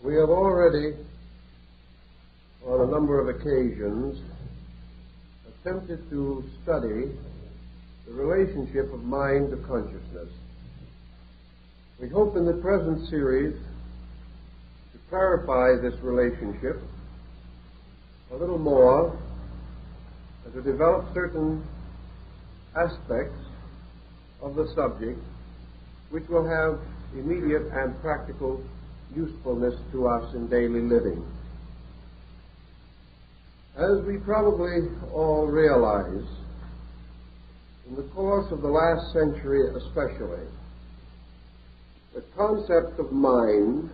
We have already, on a number of occasions, attempted to study the relationship of mind to consciousness. We hope in the present series to clarify this relationship a little more and to develop certain aspects of the subject which will have immediate and practical usefulness to us in daily living. As we probably all realize, in the course of the last century especially, the concept of mind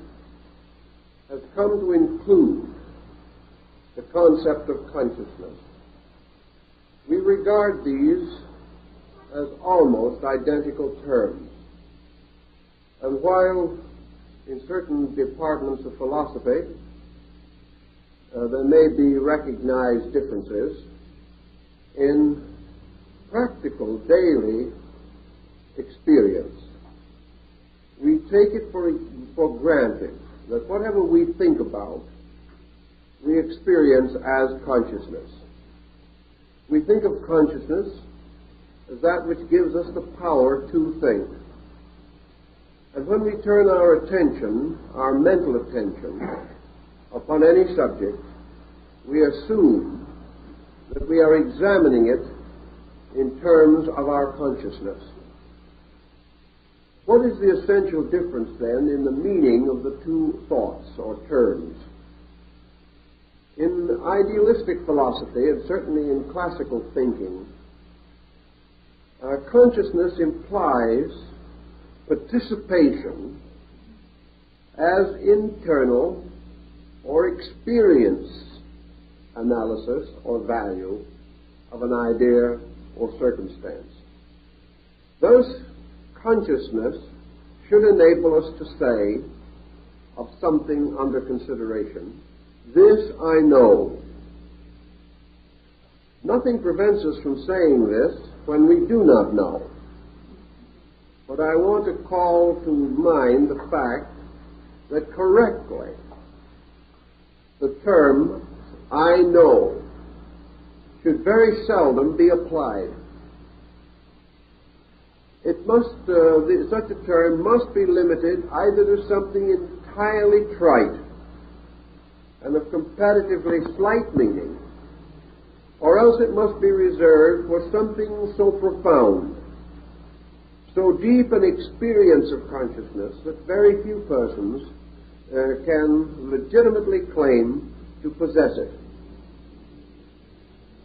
has come to include the concept of consciousness. We regard these as almost identical terms. And while in certain departments of philosophy there may be recognized differences, in practical daily experience we take it for granted that whatever we think about we experience as consciousness. We think of consciousness as that which gives us the power to think. And when we turn our attention, our mental attention, upon any subject, we assume that we are examining it in terms of our consciousness. What is the essential difference, then, in the meaning of the two thoughts or terms? In idealistic philosophy, and certainly in classical thinking, consciousness implies participation as internal or experience analysis or value of an idea or circumstance. Thus, consciousness should enable us to say of something under consideration, "This I know." Nothing prevents us from saying this when we do not know. But I want to call to mind the fact that correctly the term "I know" should very seldom be applied. It must, such a term must be limited either to something entirely trite and of comparatively slight meaning, or else it must be reserved for something so profound, so deep an experience of consciousness that very few persons can legitimately claim to possess it.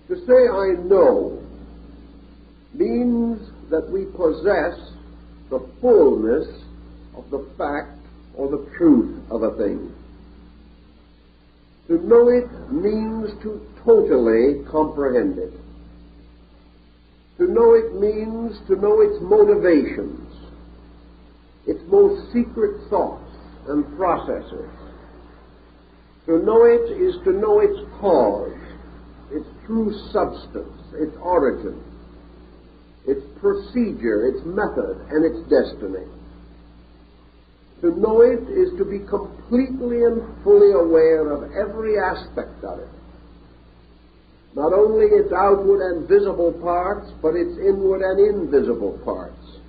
To say "I know" means that we possess the fullness of the fact or the truth of a thing. To know it means to totally comprehend it. To know it means to know its motivations, its most secret thoughts and processes. To know it is to know its cause, its true substance, its origin, its procedure, its method, and its destiny. To know it is to be completely and fully aware of every aspect of it. Not only its outward and visible parts, but its inward and invisible parts.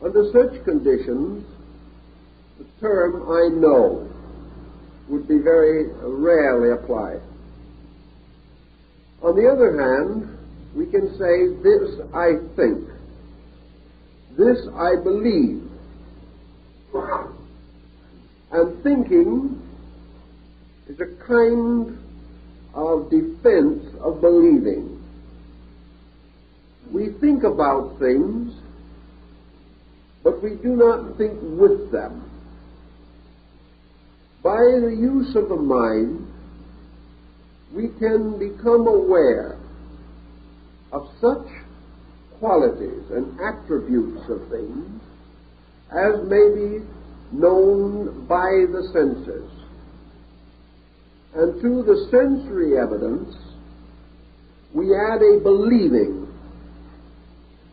Under such conditions, the term "I know" would be very rarely applied. On the other hand, we can say, "This I think," "This I believe." And thinking is a kind of defense of believing. We think about things, but we do not think with them. By the use of the mind, we can become aware of such qualities and attributes of things as may be known by the senses. And to the sensory evidence we add a believing,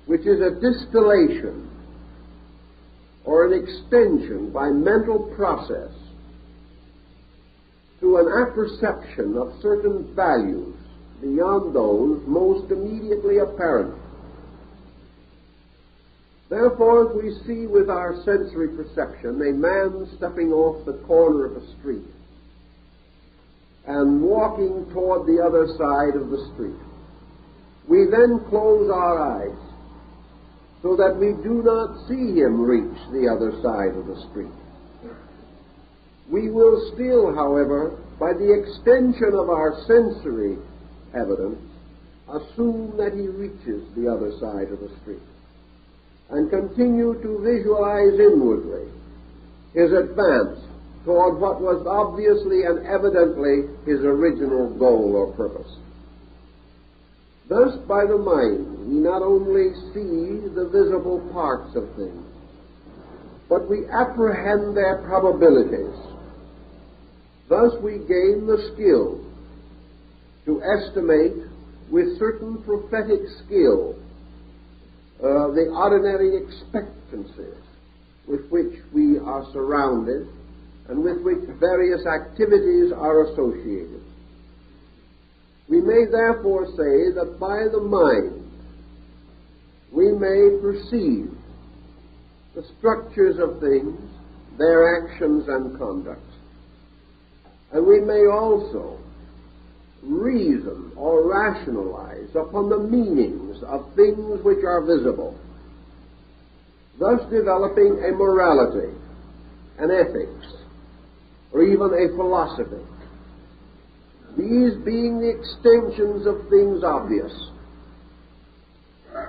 which is a distillation or an extension by mental process to an apperception of certain values beyond those most immediately apparent. Therefore, if we see with our sensory perception a man stepping off the corner of a street and walking toward the other side of the street, we then close our eyes so that we do not see him reach the other side of the street. We will still, however, by the extension of our sensory evidence, assume that he reaches the other side of the street, and continue to visualize inwardly his advance toward what was obviously and evidently his original goal or purpose. Thus, by the mind, we not only see the visible parts of things, but we apprehend their probabilities. Thus, we gain the skill to estimate with certain prophetic skill the ordinary expectancies with which we are surrounded and with which various activities are associated. We may therefore say that by the mind we may perceive the structures of things, their actions and conducts. And we may also reason or rationalize upon the meanings of things which are visible, thus developing a morality, an ethics, or even a philosophy. These being the extensions of things obvious,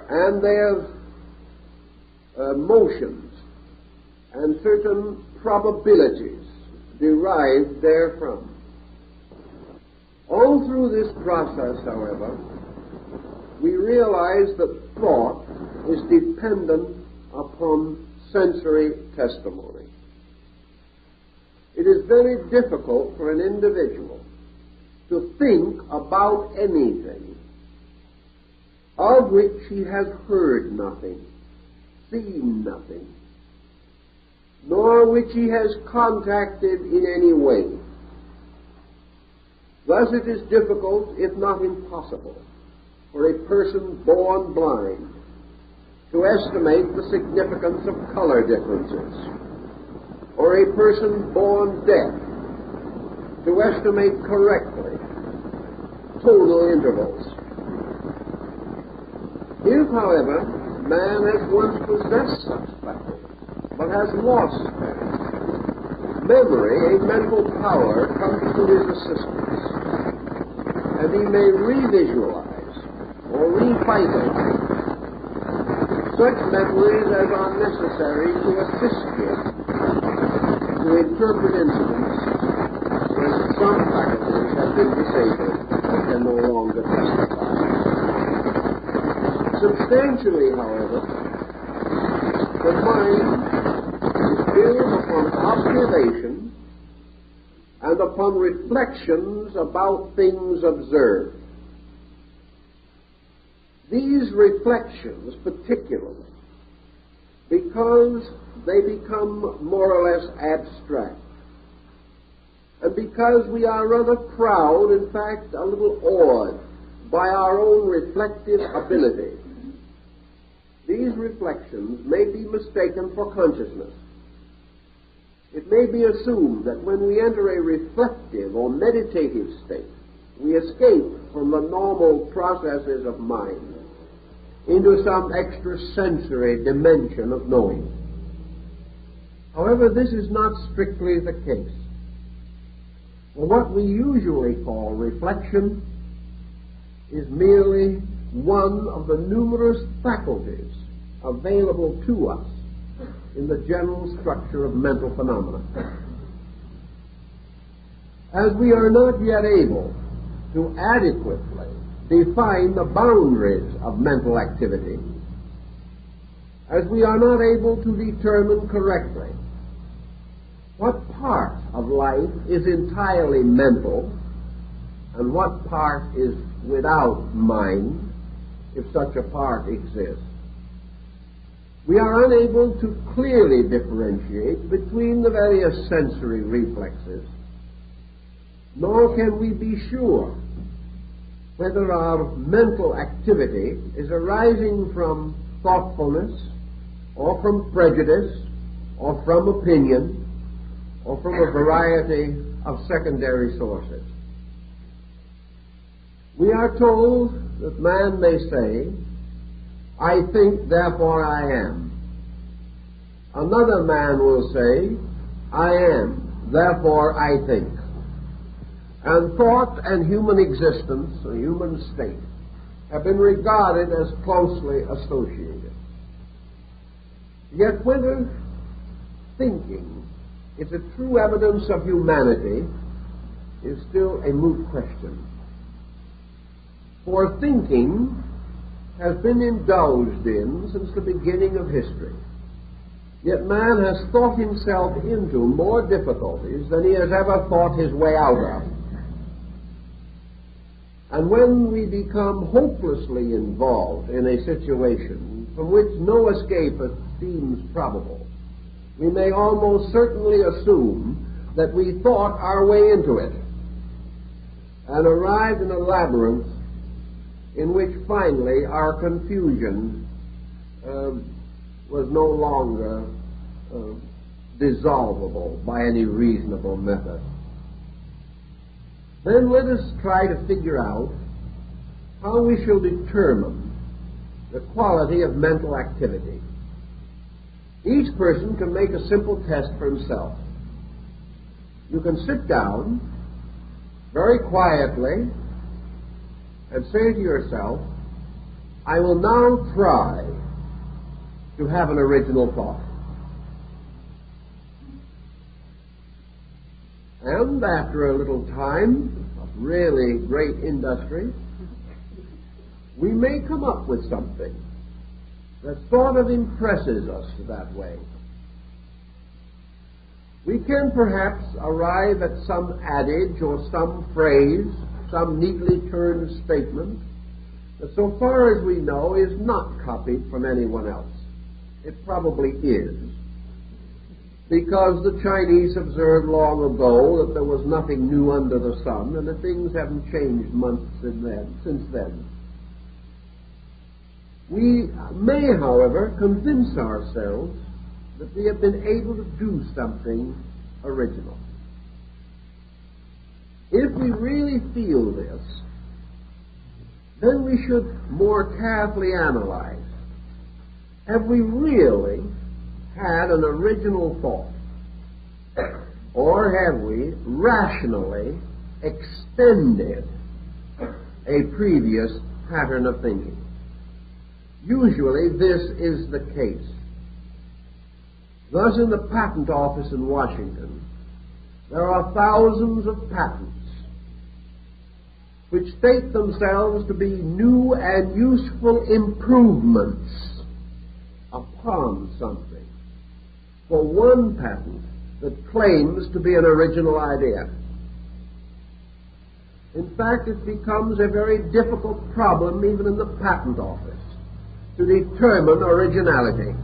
and their motions and certain probabilities derived therefrom. All through this process, however, we realize that thought is dependent upon sensory testimony. It is very difficult for an individual to think about anything of which he has heard nothing, seen nothing, nor which he has contacted in any way. Thus it is difficult, if not impossible, for a person born blind to estimate the significance of color differences, or a person born deaf to estimate correctly tonal intervals. If, however, man has once possessed such faculty, but has lost them, memory, a mental power, comes to his assistance, and he may revisualize or revitalize such memories as are necessary to assist him to interpret incidents when some faculties have been disabled and can no longer testify. Substantially, however, the mind is built upon observation and upon reflections about things observed. These reflections, particularly, because they become more or less abstract, and because we are rather proud, in fact, a little awed by our own reflective ability, these reflections may be mistaken for consciousness. It may be assumed that when we enter a reflective or meditative state, we escape from the normal processes of mind into some extrasensory dimension of knowing. However, this is not strictly the case. For what we usually call reflection is merely one of the numerous faculties available to us in the general structure of mental phenomena. As we are not yet able to adequately define the boundaries of mental activity, as we are not able to determine correctly what part of life is entirely mental and what part is without mind, if such a part exists, we are unable to clearly differentiate between the various sensory reflexes, nor can we be sure whether our mental activity is arising from thoughtfulness, or from prejudice, or from opinion, or from a variety of secondary sources. We are told that man may say, "I think, therefore I am." Another man will say, "I am, therefore I think." And thought and human existence, or human state, have been regarded as closely associated. Yet whether thinking is a true evidence of humanity is still a moot question. For thinking has been indulged in since the beginning of history. Yet man has thought himself into more difficulties than he has ever thought his way out of. And when we become hopelessly involved in a situation from which no escape seems probable, we may almost certainly assume that we thought our way into it and arrived in a labyrinth in which finally our confusion was no longer dissolvable by any reasonable method. Then let us try to figure out how we shall determine the quality of mental activity. Each person can make a simple test for himself. You can sit down very quietly and say to yourself, "I will now try to have an original thought." And after a little time of really great industry, we may come up with something that sort of impresses us that way. We can perhaps arrive at some adage or some phrase, some neatly turned statement that, so far as we know, is not copied from anyone else. It probably is, because the Chinese observed long ago that there was nothing new under the sun, and that things haven't changed much since then. We may, however, convince ourselves that we have been able to do something original. If we really feel this, then we should more carefully analyze. Have we really had an original thought? Or have we rationally extended a previous pattern of thinking? Usually this is the case. Thus, in the patent office in Washington, there are thousands of patents which state themselves to be new and useful improvements upon something, for one patent that claims to be an original idea. In fact, it becomes a very difficult problem even in the patent office to determine originality.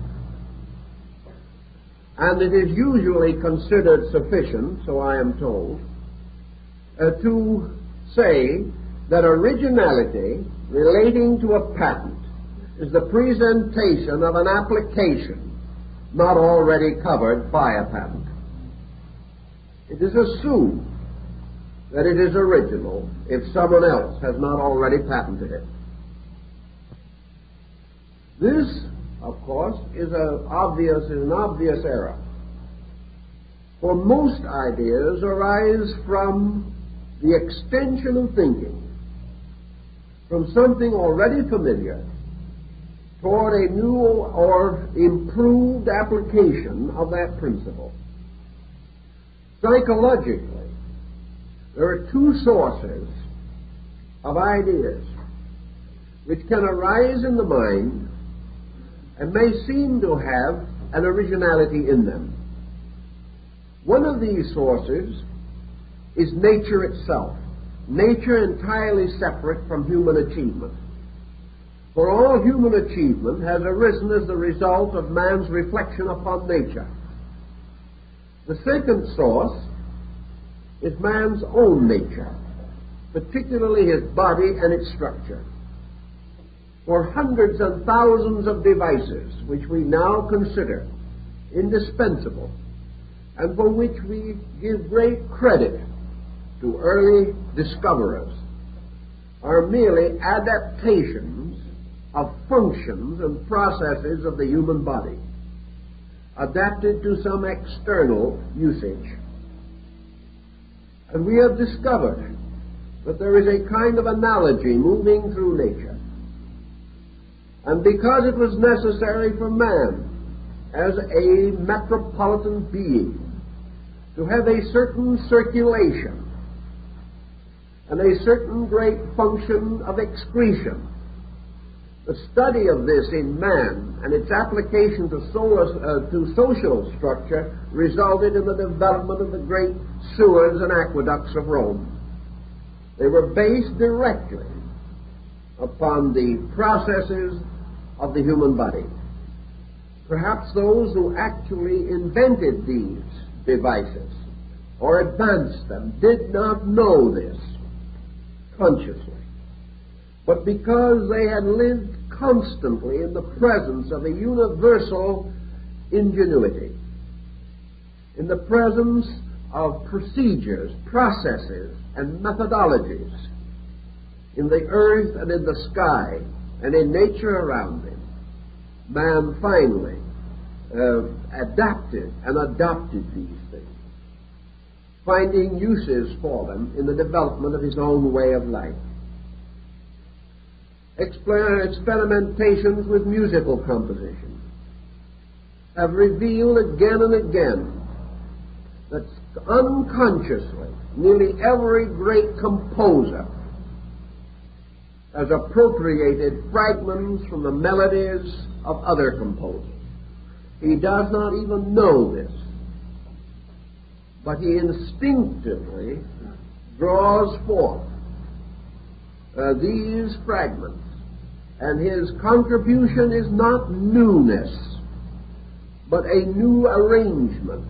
And it is usually considered sufficient, so I am told, to say that originality relating to a patent is the presentation of an application not already covered by a patent. It is assumed that it is original if someone else has not already patented it. This, of course, is an obvious error. For most ideas arise from the extension of thinking from something already familiar toward a new or improved application of that principle. Psychologically, there are two sources of ideas which can arise in the mind and may seem to have an originality in them. One of these sources is nature itself, nature entirely separate from human achievement. For all human achievement has arisen as the result of man's reflection upon nature. The second source is man's own nature, particularly his body and its structure. For hundreds and thousands of devices which we now consider indispensable and for which we give great credit to early discoverers are merely adaptations of functions and processes of the human body, adapted to some external usage. And we have discovered that there is a kind of analogy moving through nature. And because it was necessary for man, as a metropolitan being, to have a certain circulation and a certain great function of excretion, the study of this in man and its application to social structure resulted in the development of the great sewers and aqueducts of Rome. They were based directly upon the processes of the human body. Perhaps those who actually invented these devices or advanced them did not know this consciously, but because they had lived constantly in the presence of a universal ingenuity, in the presence of procedures, processes, and methodologies in the earth and in the sky and in nature around him, man finally adapted and adopted these things, finding uses for them in the development of his own way of life. Experimentations with musical composition have revealed again and again that unconsciously nearly every great composer has appropriated fragments from the melodies of other composers. He does not even know this, but he instinctively draws forth these fragments, and his contribution is not newness, but a new arrangement,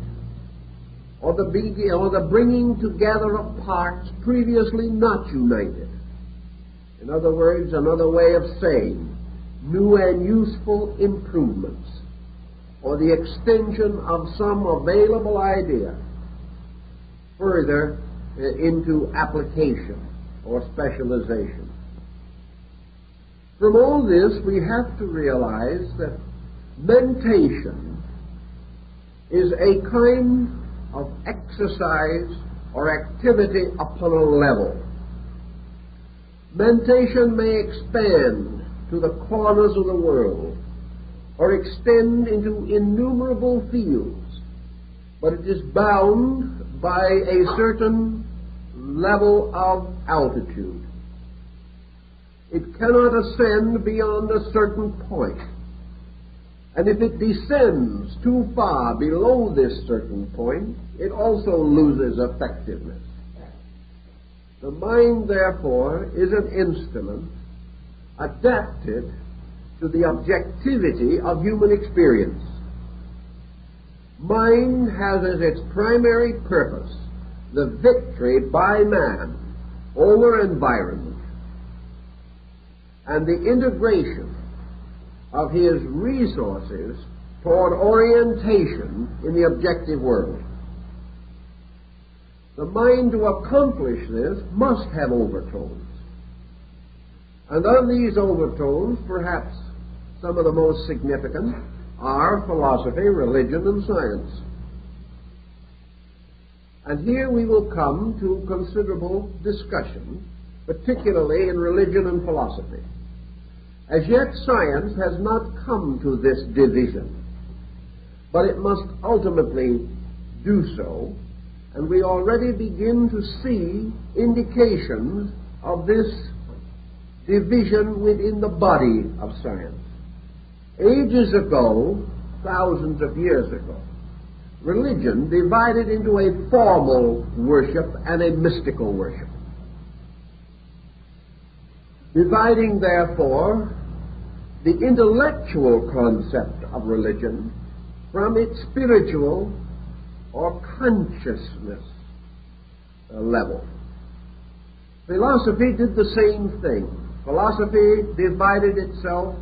or the bringing together of parts previously not united. In other words, another way of saying, new and useful improvements, or the extension of some available idea further into application or specialization. From all this, we have to realize that mentation is a kind of exercise or activity upon a level. Mentation may expand to the corners of the world or extend into innumerable fields, but it is bound by a certain level of altitude. It cannot ascend beyond a certain point, and if it descends too far below this certain point, it also loses effectiveness. The mind, therefore, is an instrument adapted to the objectivity of human experience. Mind has as its primary purpose the victory by man over environment and the integration of his resources toward orientation in the objective world. The mind, to accomplish this, must have overtones. And of these overtones, perhaps some of the most significant are philosophy, religion, and science. And here we will come to considerable discussion, particularly in religion and philosophy. As yet, science has not come to this division, but it must ultimately do so, and we already begin to see indications of this division within the body of science. Ages ago, thousands of years ago, religion divided into a formal worship and a mystical worship. Dividing, therefore, the intellectual concept of religion from its spiritual or consciousness level. Philosophy did the same thing. Philosophy divided itself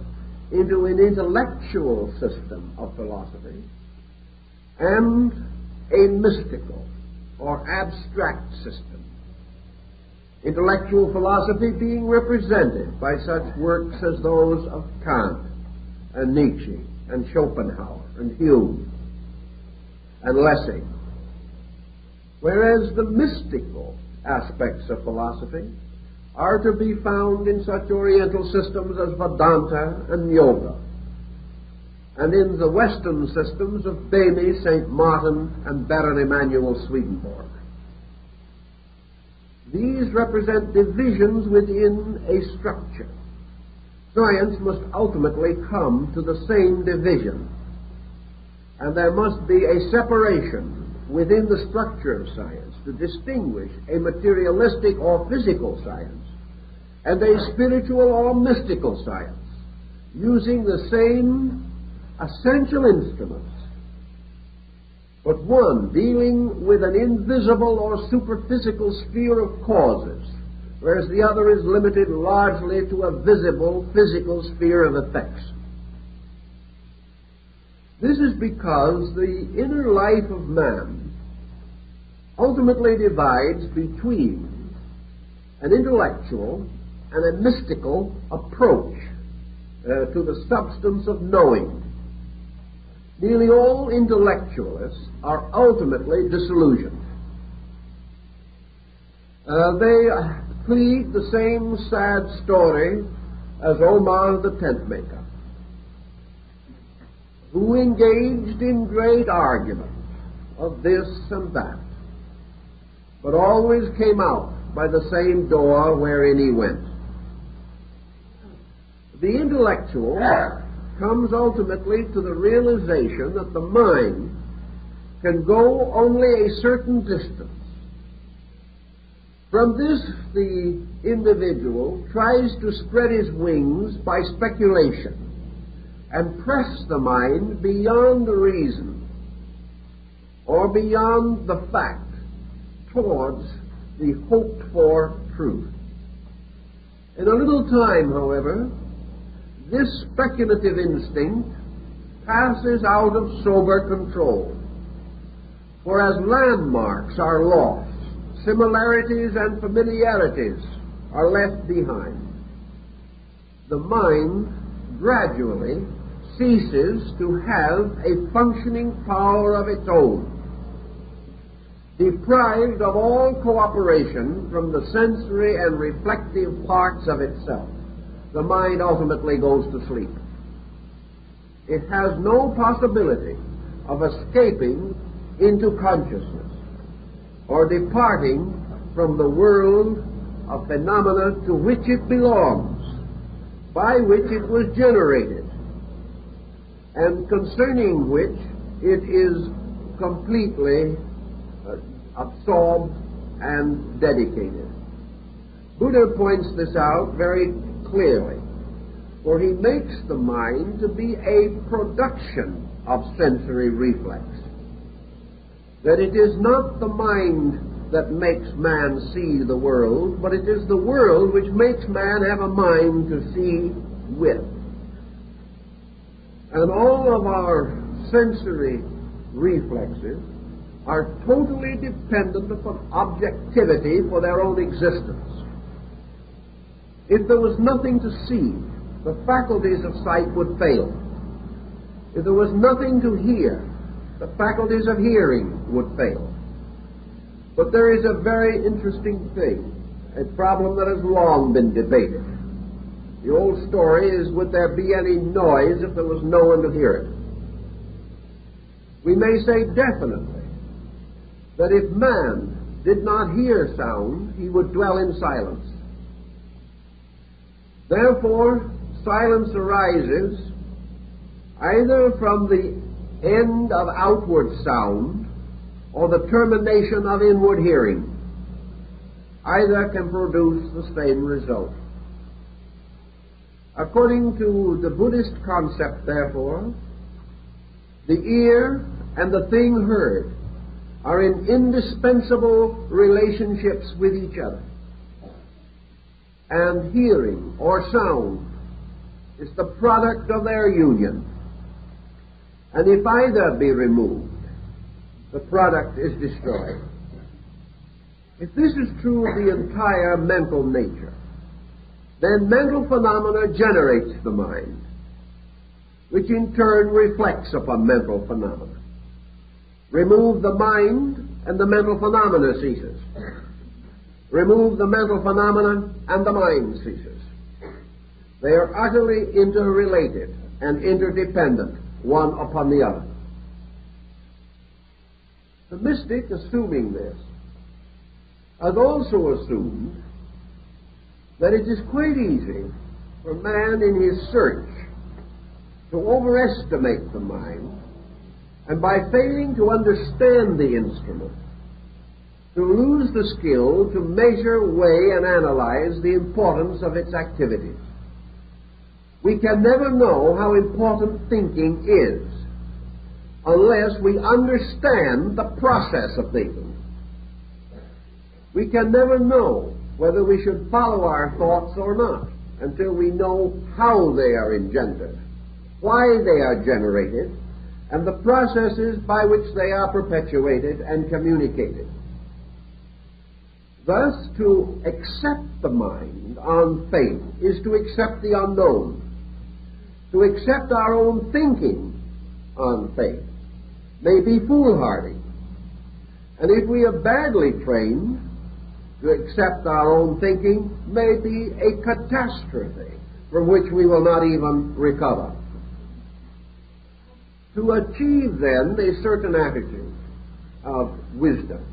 into an intellectual system of philosophy and a mystical or abstract system. Intellectual philosophy being represented by such works as those of Kant and Nietzsche and Schopenhauer and Hume and Lessing, whereas the mystical aspects of philosophy are to be found in such Oriental systems as Vedanta and Yoga, and in the Western systems of Bamy, St. Martin, and Baron Emanuel Swedenborg. These represent divisions within a structure. Science must ultimately come to the same division, and there must be a separation within the structure of science to distinguish a materialistic or physical science and a spiritual or mystical science, using the same essential instruments, but one dealing with an invisible or superphysical sphere of causes, whereas the other is limited largely to a visible physical sphere of effects. This is because the inner life of man ultimately divides between an intellectual and a mystical approach to the substance of knowing. Nearly all intellectualists are ultimately disillusioned. They plead the same sad story as Omar the tent maker, who engaged in great argument of this and that, but always came out by the same door wherein he went. The intellectual comes ultimately to the realization that the mind can go only a certain distance. From this, the individual tries to spread his wings by speculation and press the mind beyond the reason or beyond the fact towards the hoped-for truth. In a little time, however, this speculative instinct passes out of sober control, for as landmarks are lost, similarities and familiarities are left behind. The mind gradually ceases to have a functioning power of its own. Deprived of all cooperation from the sensory and reflective parts of itself, the mind ultimately goes to sleep. It has no possibility of escaping into consciousness or departing from the world of phenomena to which it belongs, by which it was generated, and concerning which it is completely absorbed and dedicated. Buddha points this out very clearly, for he makes the mind to be a production of sensory reflex. That it is not the mind that makes man see the world, but it is the world which makes man have a mind to see with. And all of our sensory reflexes are totally dependent upon objectivity for their own existence. If there was nothing to see, the faculties of sight would fail. If there was nothing to hear, the faculties of hearing would fail. But there is a very interesting thing, a problem that has long been debated. The old story is, would there be any noise if there was no one to hear it? We may say definitely that if man did not hear sound, he would dwell in silence. Therefore, silence arises either from the end of outward sound or the termination of inward hearing. Either can produce the same result. According to the Buddhist concept, therefore, the ear and the thing heard are in indispensable relationships with each other. And hearing or sound is the product of their union. And if either be removed, the product is destroyed. If this is true of the entire mental nature, then mental phenomena generates the mind, which in turn reflects upon mental phenomena. Remove the mind, and the mental phenomena ceases. Remove the mental phenomena, and the mind ceases. They are utterly interrelated and interdependent, one upon the other. The mystic, assuming this, has also assumed that it is quite easy for man in his search to overestimate the mind, and by failing to understand the instrument, to lose the skill to measure, weigh, and analyze the importance of its activities. We can never know how important thinking is unless we understand the process of thinking. We can never know whether we should follow our thoughts or not until we know how they are engendered, why they are generated, and the processes by which they are perpetuated and communicated. Thus, to accept the mind on faith is to accept the unknown, to accept our own thinking on faith may be foolhardy. And if we are badly trained, to accept our own thinking may be a catastrophe from which we will not even recover. To achieve, then, a certain attitude of wisdom,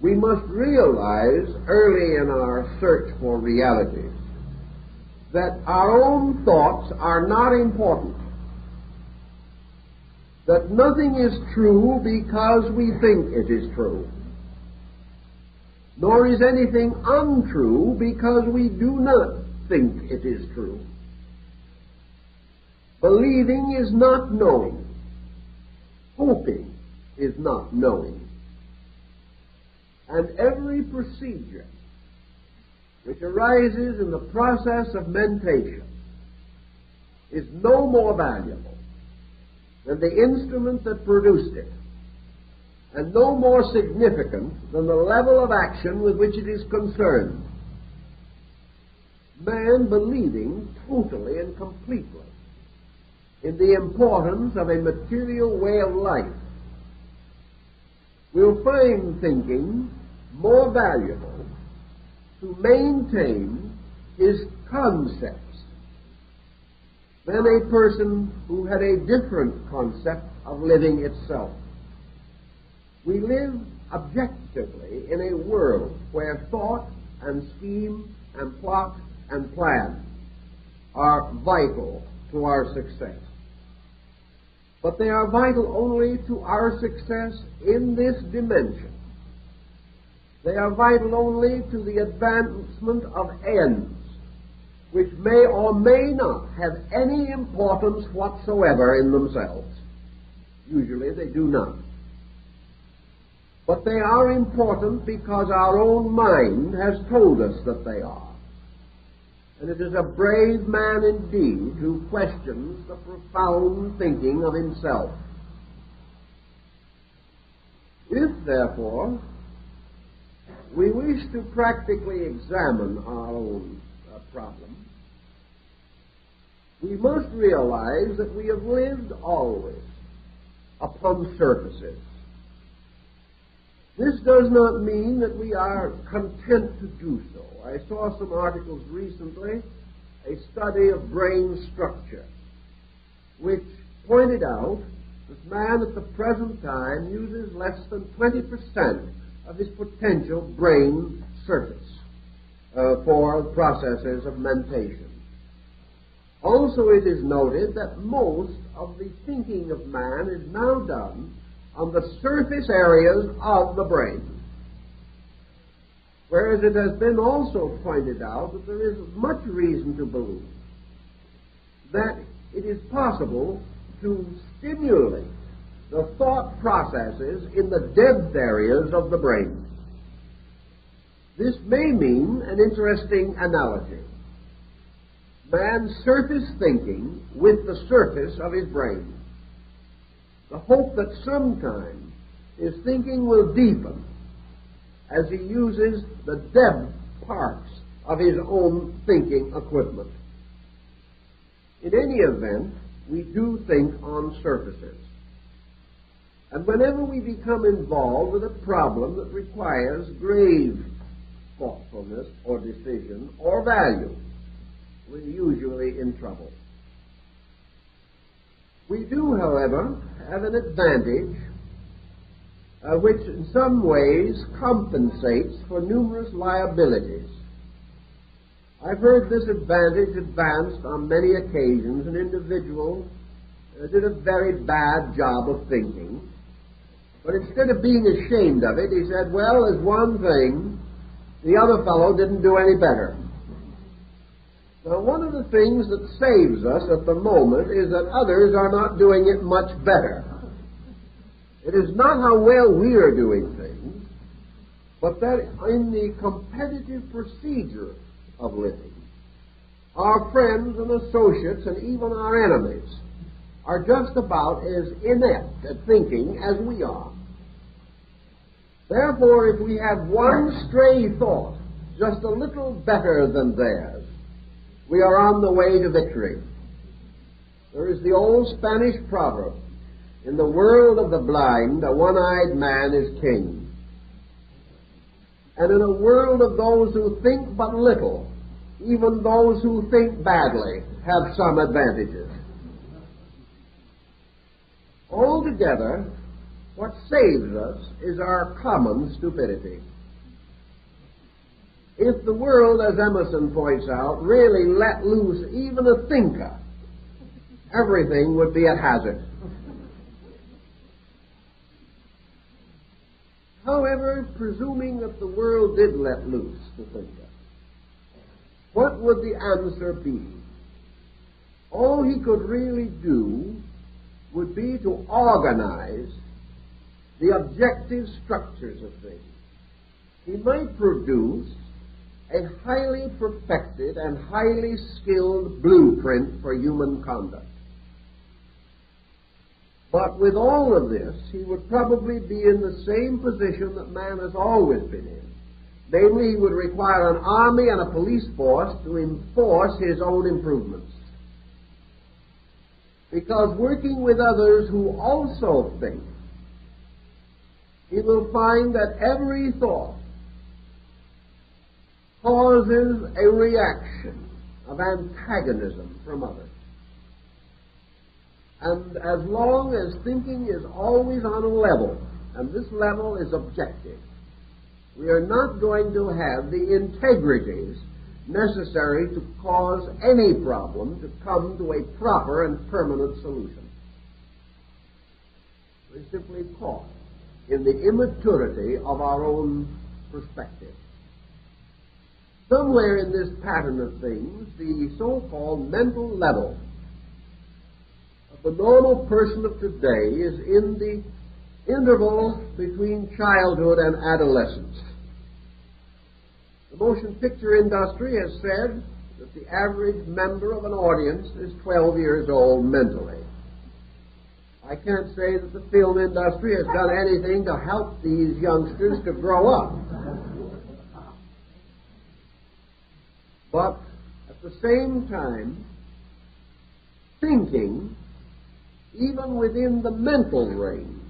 we must realize early in our search for realities that our own thoughts are not important, that nothing is true because we think it is true, nor is anything untrue because we do not think it is true. Believing is not knowing. Hoping is not knowing. And every procedure which arises in the process of mentation is no more valuable than the instrument that produced it, and no more significant than the level of action with which it is concerned. Man believing totally and completely in the importance of a material way of life will find thinking more valuable to maintain his concepts than a person who had a different concept of living itself. We live objectively in a world where thought and scheme and plot and plan are vital to our success. But they are vital only to our success in this dimension. They are vital only to the advancement of ends, which may or may not have any importance whatsoever in themselves. Usually they do not. But they are important because our own mind has told us that they are. And it is a brave man indeed who questions the profound thinking of himself. If, therefore, we wish to practically examine our own problem, we must realize that we have lived always upon surfaces. This does not mean that we are content to do so. I saw some articles recently, a study of brain structure, which pointed out that man at the present time uses less than 20% of his potential brain surface for processes of mentation. Also, it is noted that most of the thinking of man is now done on the surface areas of the brain. Whereas it has been also pointed out that there is much reason to believe that it is possible to stimulate the thought processes in the dense areas of the brain. This may mean an interesting analogy. Man's surface thinking with the surface of his brain. The hope that sometime his thinking will deepen as he uses the depth parts of his own thinking equipment. In any event, we do think on surfaces. And whenever we become involved with a problem that requires grave thoughtfulness or decision or value, we're usually in trouble. We do, however, have an advantage which in some ways compensates for numerous liabilities. I've heard this advantage advanced on many occasions. An individual did a very bad job of thinking, but instead of being ashamed of it, he said, well, there's one thing, the other fellow didn't do any better. Now, one of the things that saves us at the moment is that others are not doing it much better. It is not how well we are doing things, but that in the competitive procedure of living, our friends and associates and even our enemies are just about as inept at thinking as we are. Therefore, if we have one stray thought just a little better than theirs, we are on the way to victory. There is the old Spanish proverb, in the world of the blind, a one-eyed man is king. And in a world of those who think but little, even those who think badly have some advantages. Altogether, what saves us is our common stupidity. If the world, as Emerson points out, really let loose even a thinker, everything would be at hazard. However, presuming that the world did let loose the thinker, what would the answer be? All he could really do would be to organize the objective structures of things. He might produce a highly perfected and highly skilled blueprint for human conduct. But with all of this, he would probably be in the same position that man has always been in. Namely, he would require an army and a police force to enforce his own improvements. Because working with others who also think, he will find that every thought causes a reaction of antagonism from others. And as long as thinking is always on a level, and this level is objective, we are not going to have the integrities necessary to cause any problem to come to a proper and permanent solution. We're simply caught in the immaturity of our own perspective. Somewhere in this pattern of things, the so-called mental level of the normal person of today is in the interval between childhood and adolescence. The motion picture industry has said that the average member of an audience is 12 years old mentally. I can't say that the film industry has done anything to help these youngsters to grow up. But at the same time, thinking, even within the mental range,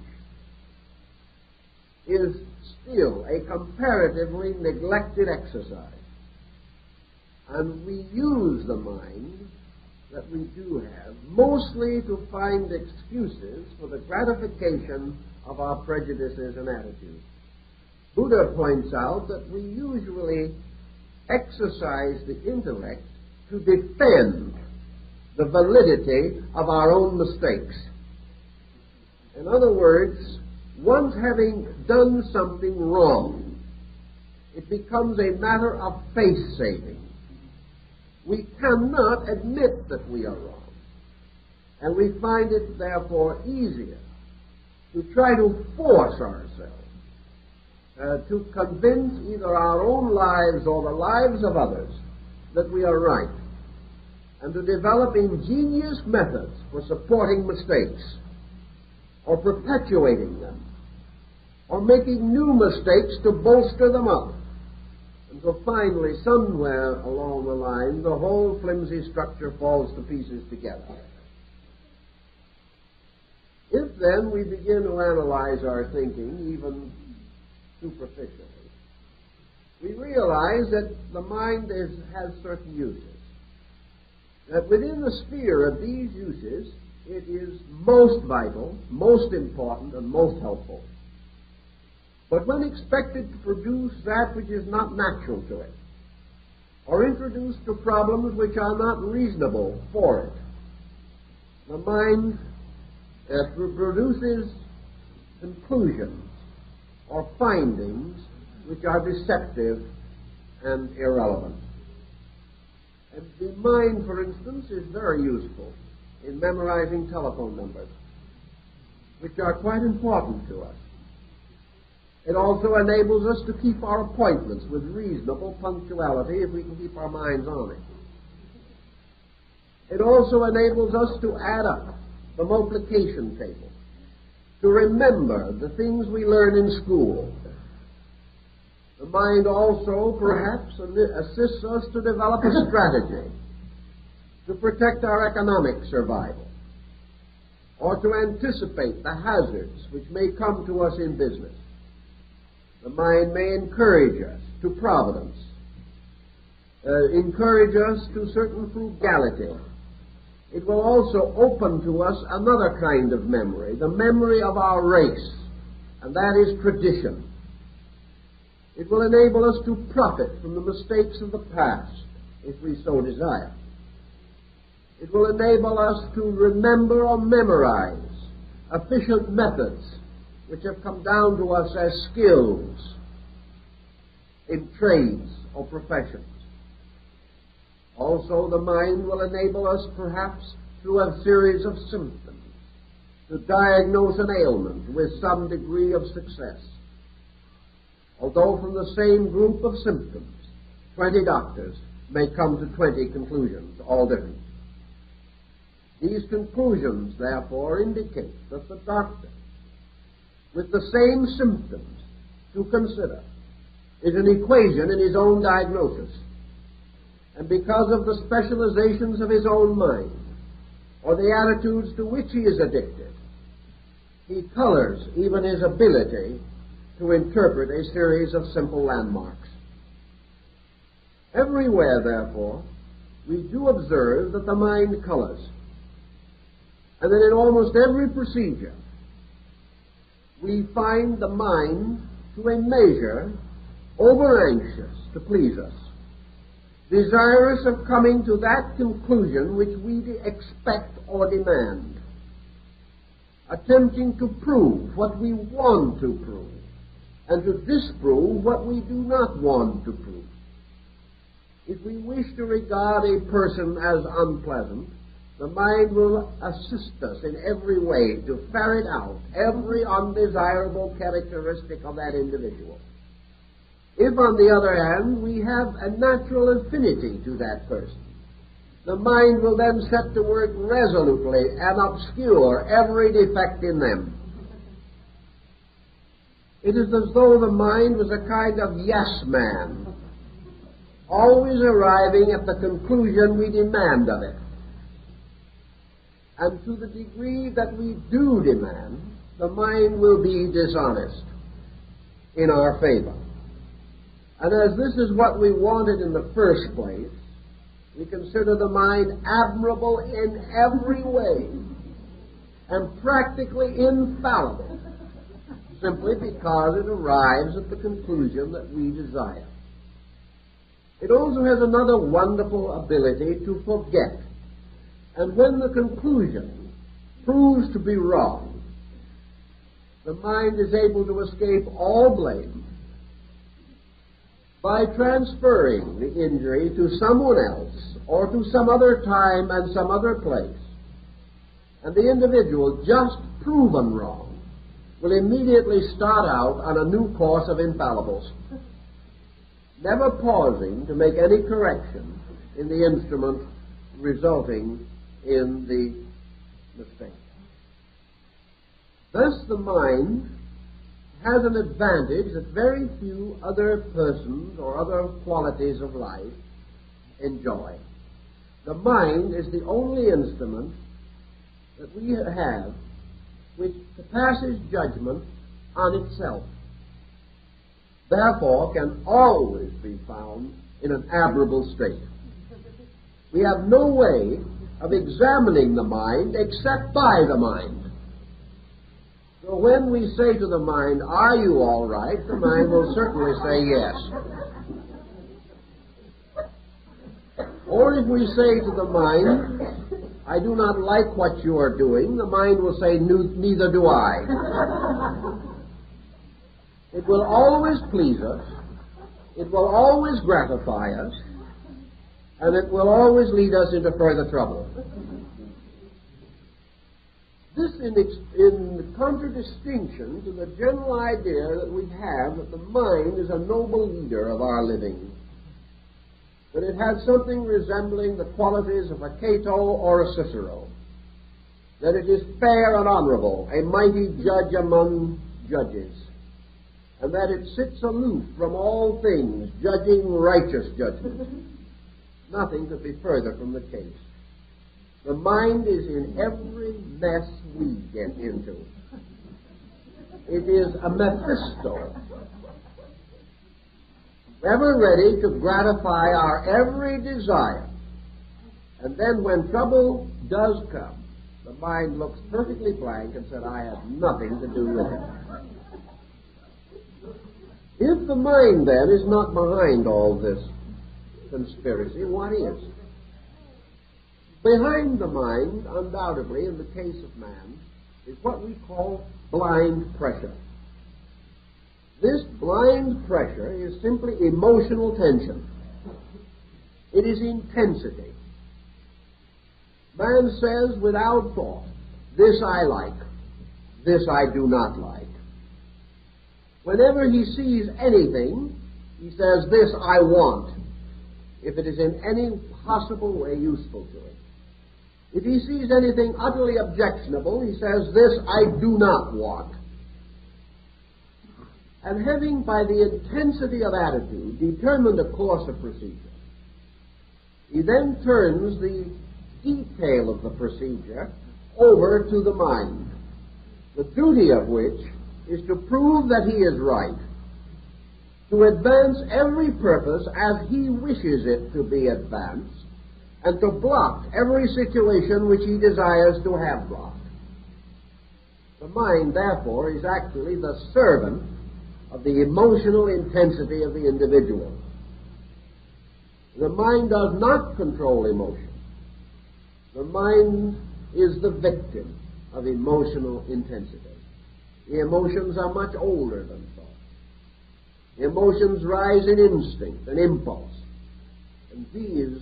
is still a comparatively neglected exercise. And we use the mind that we do have mostly to find excuses for the gratification of our prejudices and attitudes. Buddha points out that we usually exercise the intellect to defend the validity of our own mistakes. In other words, once having done something wrong, it becomes a matter of face-saving. We cannot admit that we are wrong. And we find it, therefore, easier to try to force ourselves to convince either our own lives or the lives of others that we are right, and to develop ingenious methods for supporting mistakes, or perpetuating them, or making new mistakes to bolster them up. And so finally, somewhere along the line, the whole flimsy structure falls to pieces together. If then we begin to analyze our thinking, even superficially, we realize that the mind has certain uses. That within the sphere of these uses, it is most vital, most important, and most helpful. But when expected to produce that which is not natural to it, or introduced to problems which are not reasonable for it, the mind produces conclusions or findings which are deceptive and irrelevant. And the mind, for instance, is very useful in memorizing telephone numbers, which are quite important to us. It also enables us to keep our appointments with reasonable punctuality if we can keep our minds on it. It also enables us to add up the multiplication table, to remember the things we learn in school. The mind also, perhaps, assists us to develop a strategy to protect our economic survival, or to anticipate the hazards which may come to us in business. The mind may encourage us to providence, encourage us to certain frugality. It will also open to us another kind of memory, the memory of our race, and that is tradition. It will enable us to profit from the mistakes of the past, if we so desire. It will enable us to remember or memorize efficient methods which have come down to us as skills in trades or professions. Also, the mind will enable us, perhaps, through a series of symptoms, to diagnose an ailment with some degree of success. Although from the same group of symptoms, 20 doctors may come to 20 conclusions, all different. These conclusions, therefore, indicate that the doctor, with the same symptoms to consider, is an equation in his own diagnosis. And because of the specializations of his own mind, or the attitudes to which he is addicted, he colors even his ability to interpret a series of simple landmarks. Everywhere, therefore, we do observe that the mind colors, and that in almost every procedure we find the mind, to a measure, over-anxious to please us, desirous of coming to that conclusion which we expect or demand, attempting to prove what we want to prove, and to disprove what we do not want to prove. If we wish to regard a person as unpleasant, the mind will assist us in every way to ferret out every undesirable characteristic of that individual. If, on the other hand, we have a natural affinity to that person, the mind will then set to work resolutely and obscure every defect in them. It is as though the mind was a kind of yes man, always arriving at the conclusion we demand of it. And to the degree that we do demand, the mind will be dishonest in our favor. And as this is what we wanted in the first place, we consider the mind admirable in every way and practically infallible, simply because it arrives at the conclusion that we desire. It also has another wonderful ability to forget. And when the conclusion proves to be wrong, the mind is able to escape all blame by transferring the injury to someone else or to some other time and some other place, And the individual, just proven wrong, will immediately start out on a new course of infallibles, never pausing to make any correction in the instrument resulting in the mistake. Thus the mind has an advantage that very few other persons or other qualities of life enjoy. The mind is the only instrument that we have which passes judgment on itself, therefore can always be found in an admirable state. We have no way of examining the mind except by the mind. So when we say to the mind, "Are you all right?" the mind will certainly say yes. Or if we say to the mind, "I do not like what you are doing," the mind will say, "Neither do I." It will always please us, it will always gratify us, and it will always lead us into further trouble. This in contradistinction to the general idea that we have that the mind is a noble leader of our living, that it has something resembling the qualities of a Cato or a Cicero, that it is fair and honorable, a mighty judge among judges, and that it sits aloof from all things, judging righteous judgment. Nothing could be further from the case. The mind is in every mess we get into. It is a Mephisto, ever ready to gratify our every desire. And then when trouble does come, the mind looks perfectly blank and said, "I have nothing to do with it." If the mind, then, is not behind all this conspiracy, what is? Behind the mind, undoubtedly, in the case of man, is what we call blind pressure. This blind pressure is simply emotional tension. It is intensity. Man says without thought, "This I like, this I do not like." Whenever he sees anything, he says, "This I want," if it is in any possible way useful to him. If he sees anything utterly objectionable, he says, "This I do not want." And having, by the intensity of attitude, determined a course of procedure, he then turns the detail of the procedure over to the mind, the duty of which is to prove that he is right, to advance every purpose as he wishes it to be advanced, and to block every situation which he desires to have blocked. The mind, therefore, is actually the servant of the emotional intensity of the individual. The mind does not control emotion. The mind is the victim of emotional intensity. The emotions are much older than thought. The emotions rise in instinct and impulse, and these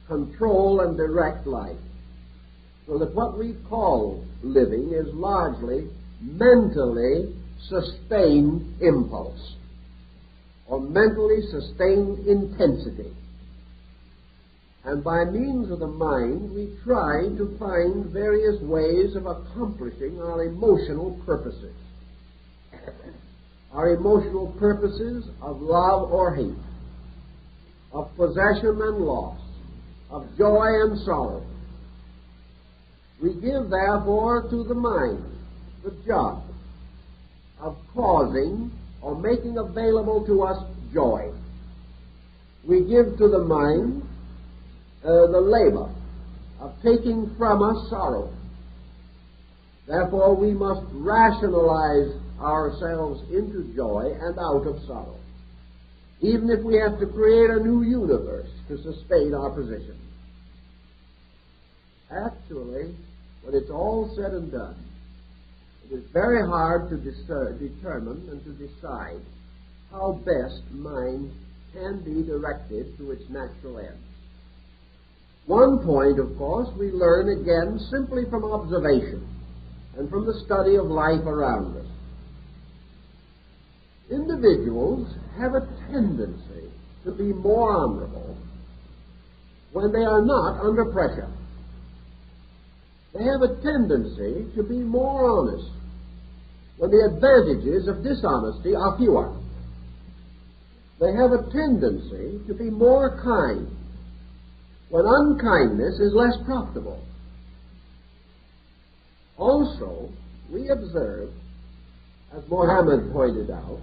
control and direct life, so that what we call living is largely mentally sustained impulse or mentally sustained intensity. And by means of the mind, we try to find various ways of accomplishing our emotional purposes. Our emotional purposes of love or hate, of possession and loss, of joy and sorrow. We give, therefore, to the mind the job of causing or making available to us joy. We give to the mind the labor of taking from us sorrow. Therefore, we must rationalize ourselves into joy and out of sorrow, even if we have to create a new universe to sustain our position. Actually, when it's all said and done, it is very hard to determine and to decide how best mind can be directed to its natural ends. One point, of course, we learn again simply from observation and from the study of life around us. Individuals have a tendency to be more honorable when they are not under pressure. They have a tendency to be more honest when the advantages of dishonesty are fewer. They have a tendency to be more kind when unkindness is less profitable. Also, we observe, as Mohammed pointed out,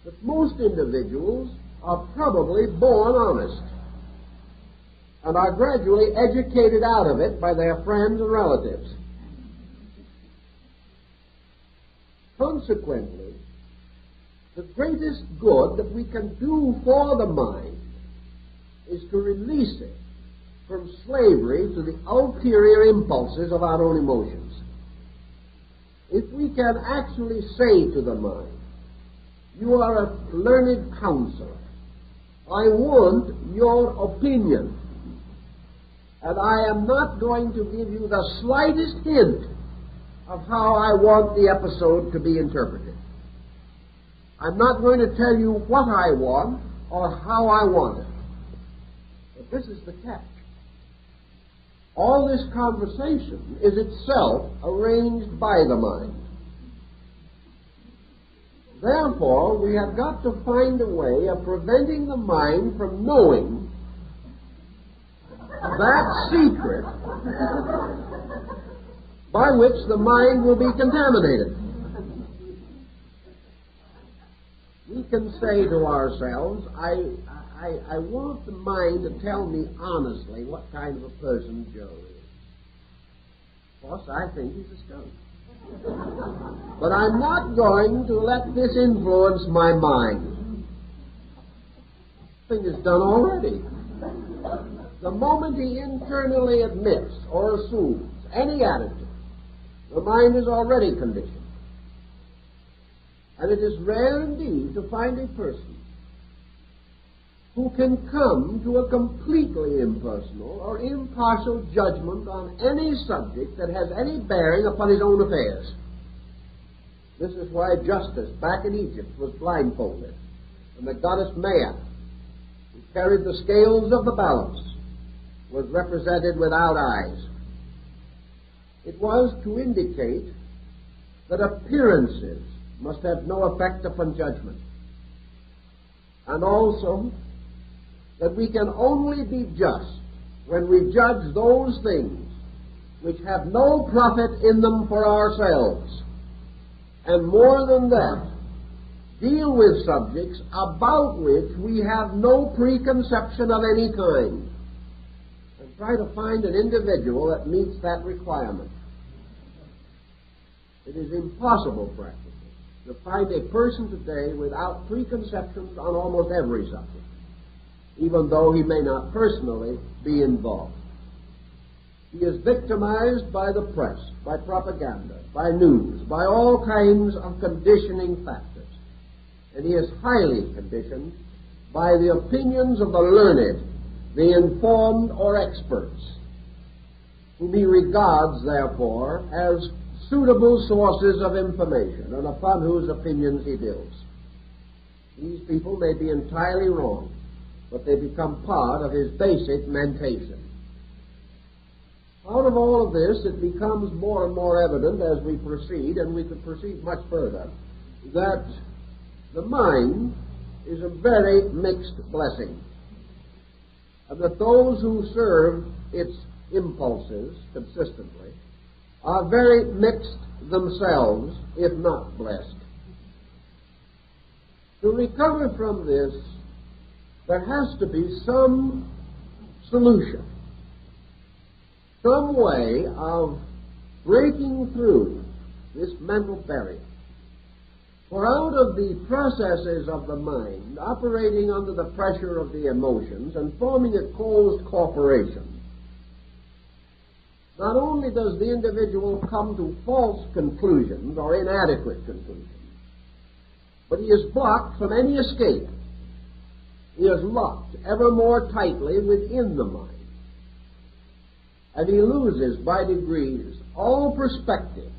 that most individuals are probably born honest and are gradually educated out of it by their friends and relatives. Consequently, the greatest good that we can do for the mind is to release it from slavery to the ulterior impulses of our own emotions. If we can actually say to the mind, you are a learned counselor, I want your opinion, and I am not going to give you the slightest hint of how I want the episode to be interpreted. I'm not going to tell you what I want or how I want it. But this is the catch. All this conversation is itself arranged by the mind. Therefore, we have got to find a way of preventing the mind from knowing that secret by which the mind will be contaminated. We can say to ourselves, I want the mind to tell me honestly what kind of a person Joe is. Of course, I think he's a skunk. But I'm not going to let this influence my mind. The thing is done already. The moment he internally admits or assumes any attitude, the mind is already conditioned. And it is rare indeed to find a person who can come to a completely impersonal or impartial judgment on any subject that has any bearing upon his own affairs. This is why justice back in Egypt was blindfolded, and the goddess Maya, who carried the scales of the balance, was represented without eyes. It was to indicate that appearances must have no effect upon judgment, and also that we can only be just when we judge those things which have no profit in them for ourselves, and more than that, deal with subjects about which we have no preconception of any kind, and try to find an individual that meets that requirement. It is impossible, practically, to find a person today without preconceptions on almost every subject, even though he may not personally be involved. He is victimized by the press, by propaganda, by news, by all kinds of conditioning factors. And he is highly conditioned by the opinions of the learned, the informed, or experts, whom he regards, therefore, as suitable sources of information and upon whose opinions he builds. These people may be entirely wrong, but they become part of his basic mentation. Out of all of this, it becomes more and more evident as we proceed, and we could proceed much further, that the mind is a very mixed blessing, and that those who serve its impulses consistently are very mixed themselves, if not blessed. To recover from this, there has to be some solution, some way of breaking through this mental barrier. For out of the processes of the mind, operating under the pressure of the emotions and forming a closed corporation, not only does the individual come to false conclusions or inadequate conclusions, but he is blocked from any escape. He is locked ever more tightly within the mind, and he loses by degrees all perspective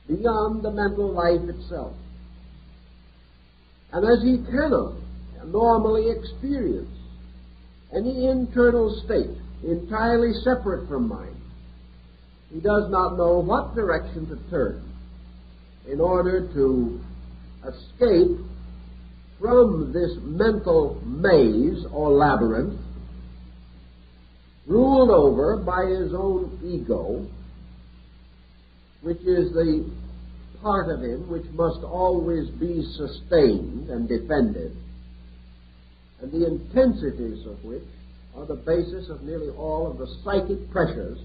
beyond the mental life itself. And as he cannot normally experience any internal state entirely separate from mind, he does not know what direction to turn in order to escape from this mental maze or labyrinth ruled over by his own ego, which is the part of him which must always be sustained and defended, and the intensities of which are the basis of nearly all of the psychic pressures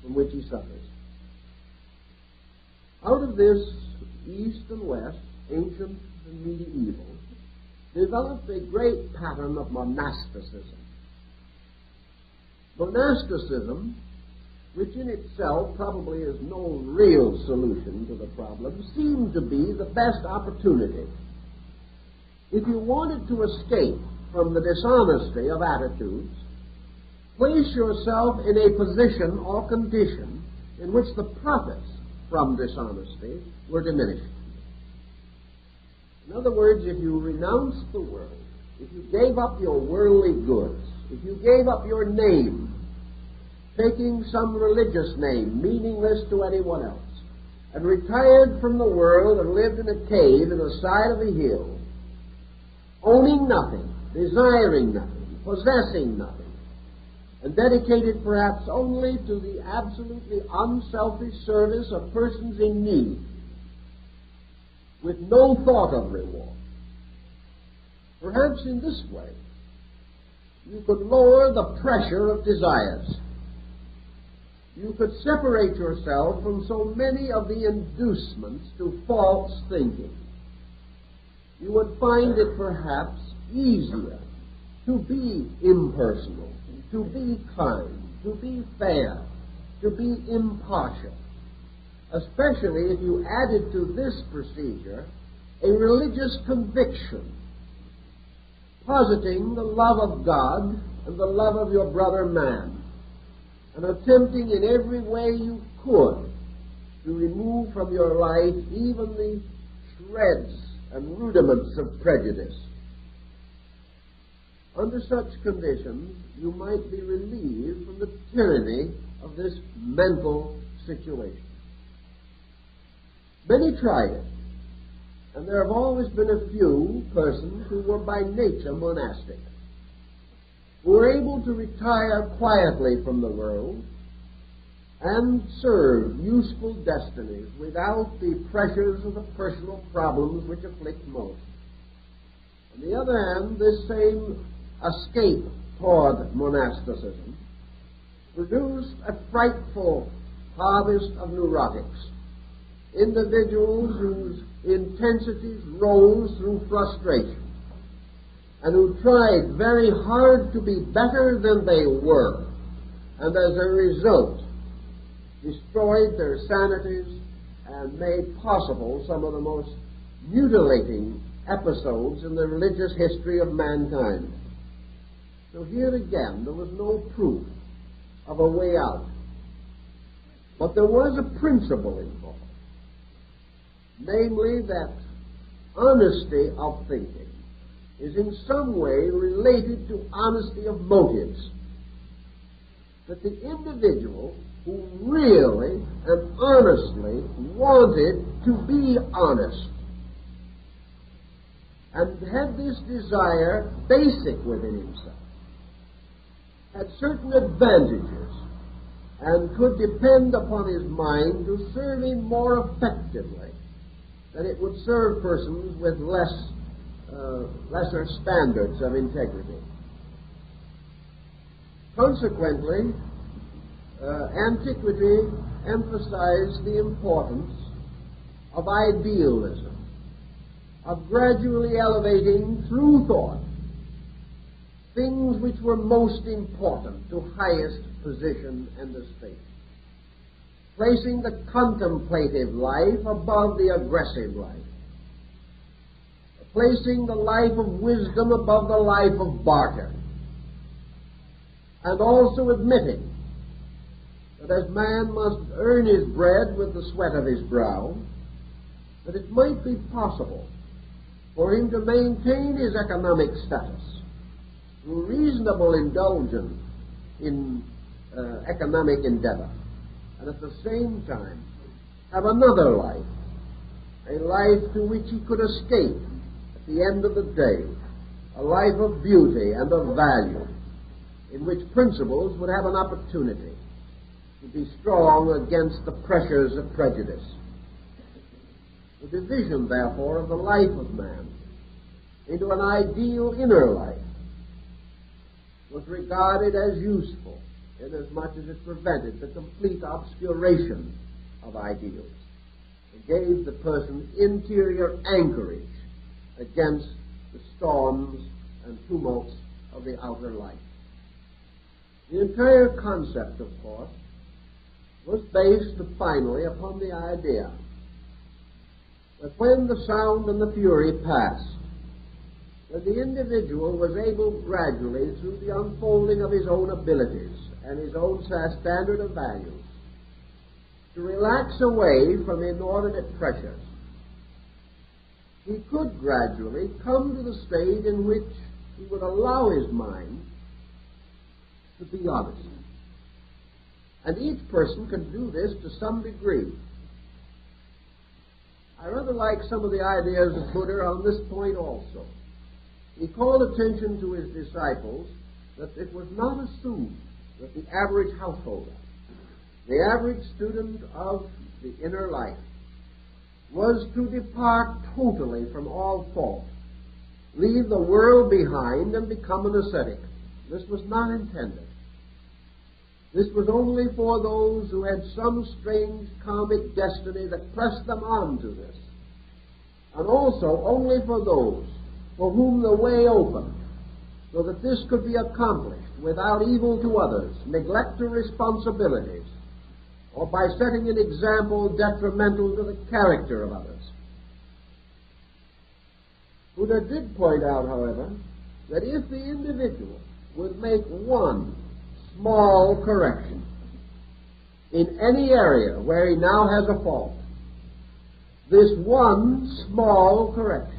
from which he suffers. Out of this, East and West, ancient and medieval, developed a great pattern of monasticism. Monasticism, which in itself probably is no real solution to the problem, seemed to be the best opportunity. If you wanted to escape from the dishonesty of attitudes, place yourself in a position or condition in which the profits from dishonesty were diminished. In other words, if you renounced the world, if you gave up your worldly goods, if you gave up your name, taking some religious name, meaningless to anyone else, and retired from the world and lived in a cave in the side of a hill, owning nothing, desiring nothing, possessing nothing, and dedicated perhaps only to the absolutely unselfish service of persons in need, with no thought of reward. Perhaps in this way, you could lower the pressure of desires. You could separate yourself from so many of the inducements to false thinking. You would find it perhaps easier to be impersonal, to be kind, to be fair, to be impartial, especially if you added to this procedure a religious conviction, positing the love of God and the love of your brother man, and attempting in every way you could to remove from your life even the shreds and rudiments of prejudice. Under such conditions, you might be relieved from the tyranny of this mental situation. Many tried it, and there have always been a few persons who were by nature monastic, who were able to retire quietly from the world and serve useful destinies without the pressures of the personal problems which afflict most. On the other hand, this same escape toward monasticism produced a frightful harvest of neurotics, individuals whose intensities rose through frustration, and who tried very hard to be better than they were, and as a result destroyed their sanities and made possible some of the most mutilating episodes in the religious history of mankind. So here again, there was no proof of a way out. But there was a principle involved, namely that honesty of thinking is in some way related to honesty of motives. That the individual who really and honestly wanted to be honest and had this desire basic within himself, had certain advantages and could depend upon his mind to serve him more effectively than it would serve persons with lesser standards of integrity. Consequently, antiquity emphasized the importance of idealism, of gradually elevating through thought things which were most important to highest position and estate, placing the contemplative life above the aggressive life, placing the life of wisdom above the life of barter, and also admitting that as man must earn his bread with the sweat of his brow, that it might be possible for him to maintain his economic status through reasonable indulgence in economic endeavor, and at the same time have another life, a life to which he could escape at the end of the day, a life of beauty and of value, in which principles would have an opportunity to be strong against the pressures of prejudice. The division, therefore, of the life of man into an ideal inner life was regarded as useful, inasmuch as it prevented the complete obscuration of ideals. It gave the person interior anchorage against the storms and tumults of the outer life. The entire concept, of course, was based finally upon the idea that when the sound and the fury passed, that the individual was able gradually, through the unfolding of his own abilities and his own standard of values, to relax away from inordinate pressures. He could gradually come to the state in which he would allow his mind to be honest. And each person can do this to some degree. I rather like some of the ideas of Buddha on this point also. He called attention to his disciples that it was not assumed that the average householder, the average student of the inner life, was to depart totally from all thought, leave the world behind and become an ascetic. This was not intended. This was only for those who had some strange karmic destiny that pressed them on to this, and also only for those for whom the way opened, so that this could be accomplished without evil to others, neglect to responsibilities, or by setting an example detrimental to the character of others. Buddha did point out, however, that if the individual would make one small correction in any area where he now has a fault, this one small correction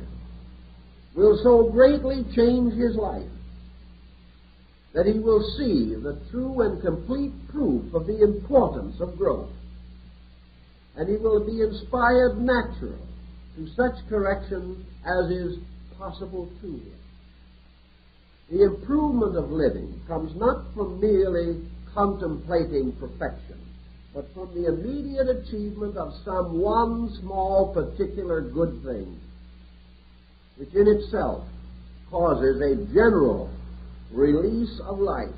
will so greatly change his life that he will see the true and complete proof of the importance of growth, and he will be inspired naturally to such correction as is possible to him. The improvement of living comes not from merely contemplating perfection, but from the immediate achievement of some one small particular good thing, which in itself causes a general release of life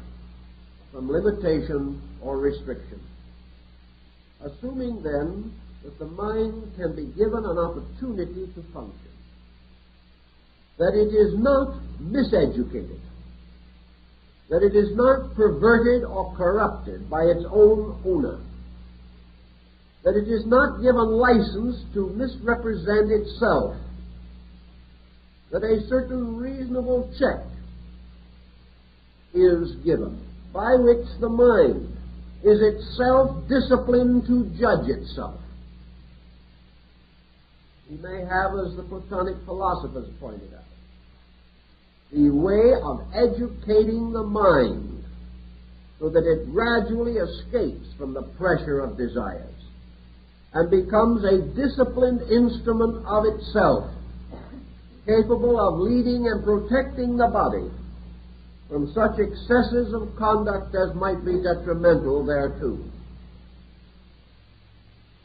from limitation or restriction. Assuming then that the mind can be given an opportunity to function, that it is not miseducated, that it is not perverted or corrupted by its own owner, that it is not given license to misrepresent itself, that a certain reasonable check is given by which the mind is itself disciplined to judge itself. We may have, as the Platonic philosophers pointed out, the way of educating the mind so that it gradually escapes from the pressure of desires and becomes a disciplined instrument of itself, capable of leading and protecting the body from such excesses of conduct as might be detrimental thereto.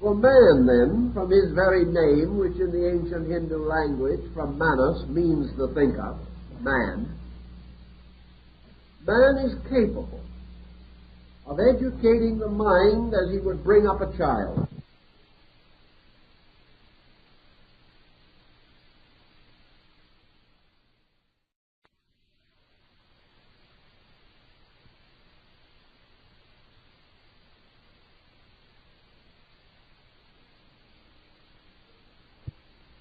For man, then, from his very name, which in the ancient Hindu language, from manas, means the thinker, man is capable of educating the mind as he would bring up a child.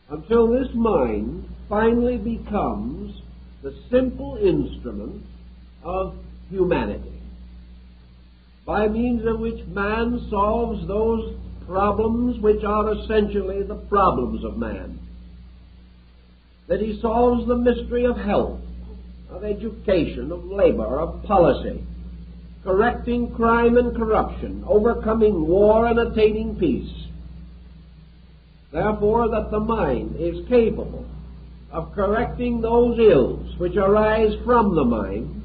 Until this mind finally becomes the simple instrument of humanity. by means of which man solves those problems which are essentially the problems of man. That he solves the mystery of health, of education, of labor, of policy, correcting crime and corruption, overcoming war and attaining peace. Therefore, that the mind is capable of correcting those ills which arise from the mind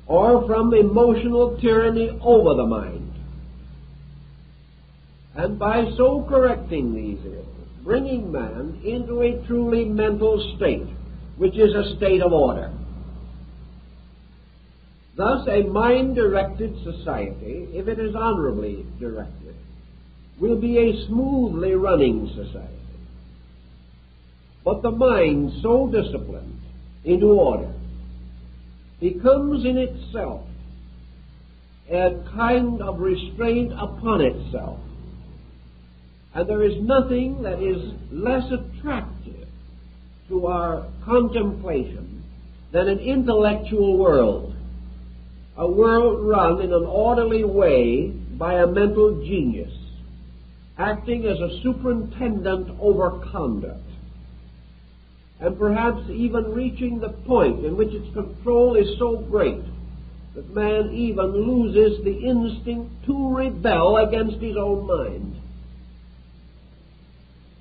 or from emotional tyranny over the mind. And by so correcting these ills, bringing man into a truly mental state, which is a state of order. Thus, a mind-directed society, if it is honorably directed, will be a smoothly running society. But the mind so disciplined into order becomes in itself a kind of restraint upon itself. And there is nothing that is less attractive to our contemplation than an intellectual world, a world run in an orderly way by a mental genius, acting as a superintendent over conduct, and perhaps even reaching the point in which its control is so great that man even loses the instinct to rebel against his own mind.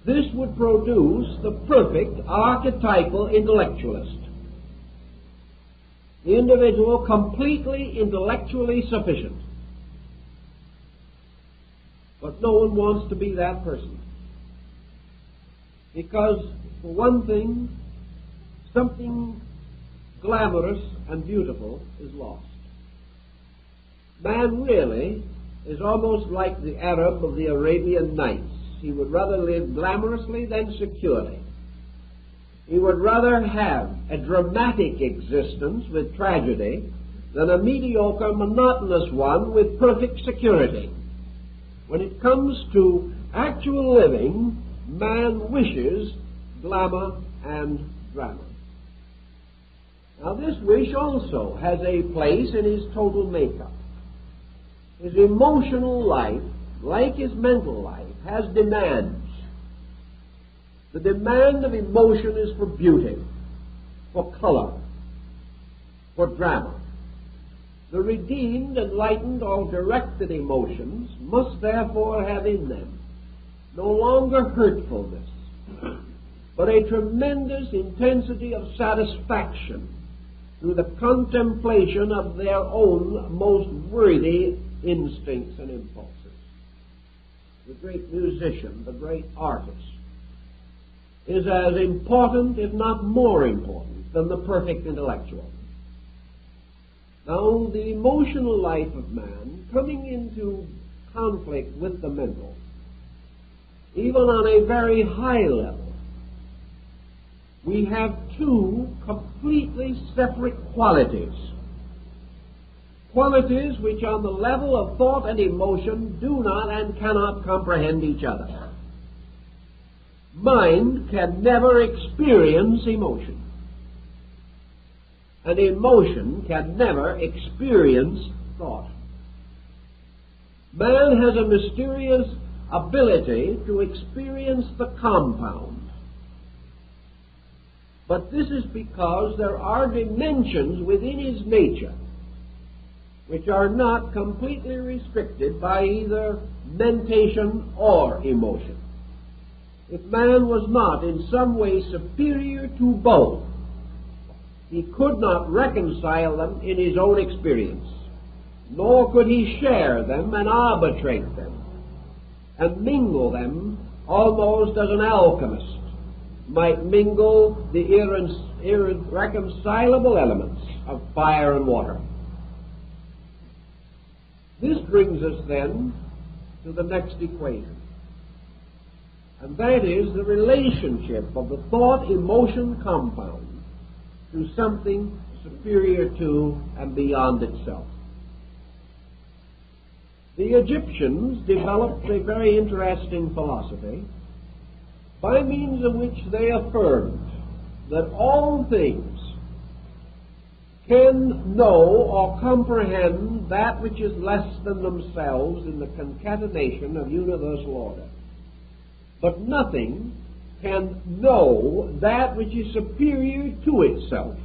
This would produce the perfect archetypal intellectualist, the individual completely intellectually sufficient. But no one wants to be that person, because, for one thing, something glamorous and beautiful is lost. Man really is almost like the Arab of the Arabian Nights. He would rather live glamorously than securely. He would rather have a dramatic existence with tragedy than a mediocre, monotonous one with perfect security. When it comes to actual living, man wishes glamour and drama. Now, this wish also has a place in his total makeup. His emotional life, like his mental life, has demands. The demand of emotion is for beauty, for color, for drama. The redeemed, enlightened, or directed emotions must therefore have in them no longer hurtfulness, but a tremendous intensity of satisfaction through the contemplation of their own most worthy instincts and impulses. The great musician, the great artist, is as important, if not more important, than the perfect intellectual. Now, the emotional life of man, coming into conflict with the mental, even on a very high level, we have two completely separate qualities. Qualities which on the level of thought and emotion do not and cannot comprehend each other. Mind can never experience emotion, and emotion can never experience thought. Man has a mysterious ability to experience the compound, but this is because there are dimensions within his nature which are not completely restricted by either mentation or emotion. If man was not in some way superior to both, he could not reconcile them in his own experience, nor could he share them and arbitrate them and mingle them almost as an alchemist might mingle the irreconcilable elements of fire and water. This brings us then to the next equation, and that is the relationship of the thought-emotion compound to something superior to and beyond itself. The Egyptians developed a very interesting philosophy by means of which they affirmed that all things can know or comprehend that which is less than themselves in the concatenation of universal order. But nothing can know that which is superior to itself.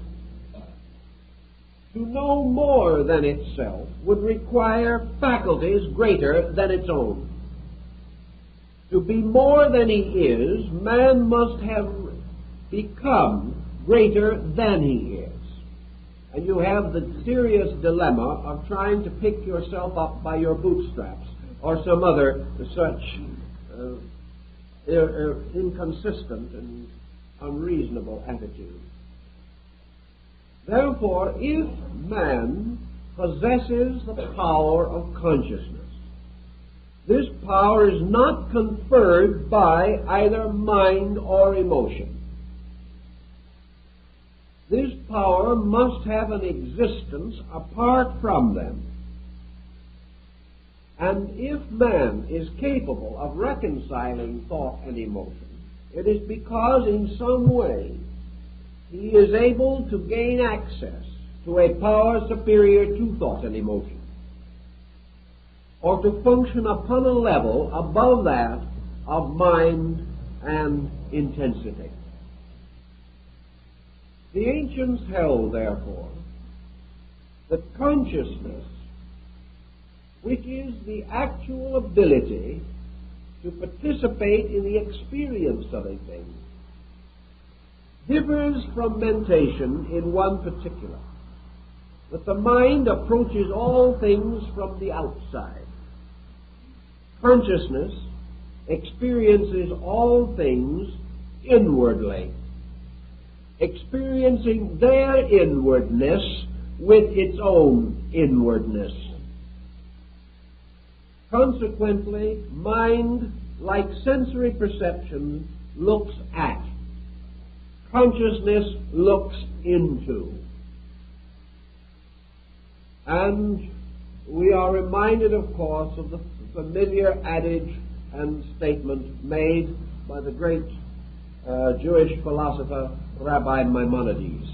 To know more than itself would require faculties greater than its own. To be more than he is, man must have become greater than he is. And you have the serious dilemma of trying to pick yourself up by your bootstraps or some other such inconsistent and unreasonable attitude. Therefore, if man possesses the power of consciousness, this power is not conferred by either mind or emotion. This power must have an existence apart from them. And if man is capable of reconciling thought and emotion, it is because in some way he is able to gain access to a power superior to thought and emotion, or to function upon a level above that of mind and intensity. The ancients held, therefore, that consciousness, which is the actual ability to participate in the experience of a thing, differs from mentation in one particular, that the mind approaches all things from the outside. Consciousness experiences all things inwardly, experiencing their inwardness with its own inwardness. Consequently, mind, like sensory perception, looks at. Consciousness looks into. And we are reminded, of course, of the familiar adage and statement made by the great Jewish philosopher Rabbi Maimonides.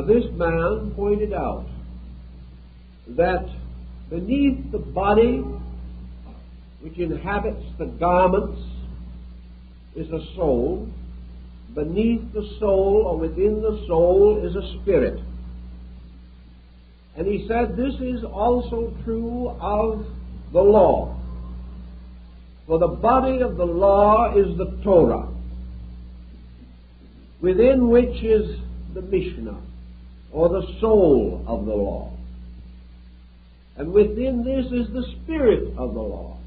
This man pointed out that beneath the body which inhabits the garments is a soul. Beneath the soul, or within the soul, is a spirit. And he said this is also true of the law. For the body of the law is the Torah, within which is the Mishnah, or the soul of the law. And within this is the spirit of the law.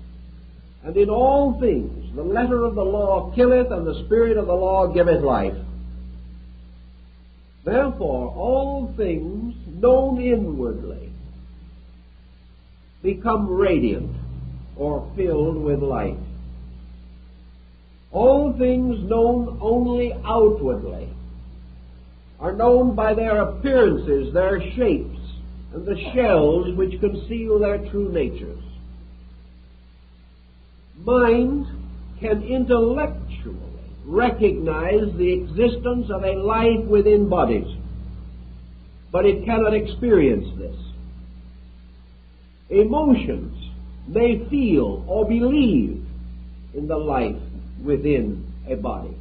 And in all things, the letter of the law killeth, and the spirit of the law giveth life. Therefore, all things known inwardly become radiant or filled with light. All things known only outwardly are known by their appearances, their shapes, and the shells which conceal their true natures. Mind can intellectually recognize the existence of a life within bodies, but it cannot experience this. Emotions may feel or believe in the life within a body,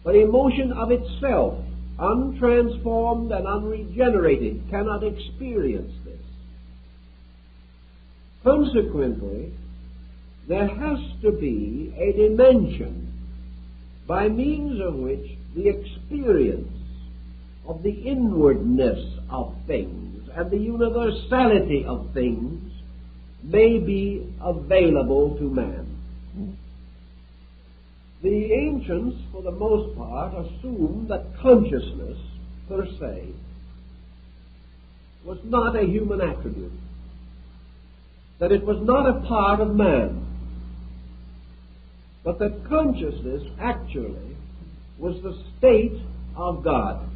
but emotion of itself, untransformed and unregenerated, cannot experience this. Consequently, there has to be a dimension by means of which the experience of the inwardness of things and the universality of things may be available to man. The ancients, for the most part, assumed that consciousness, per se, was not a human attribute, that it was not a part of man, but that consciousness actually was the state of God.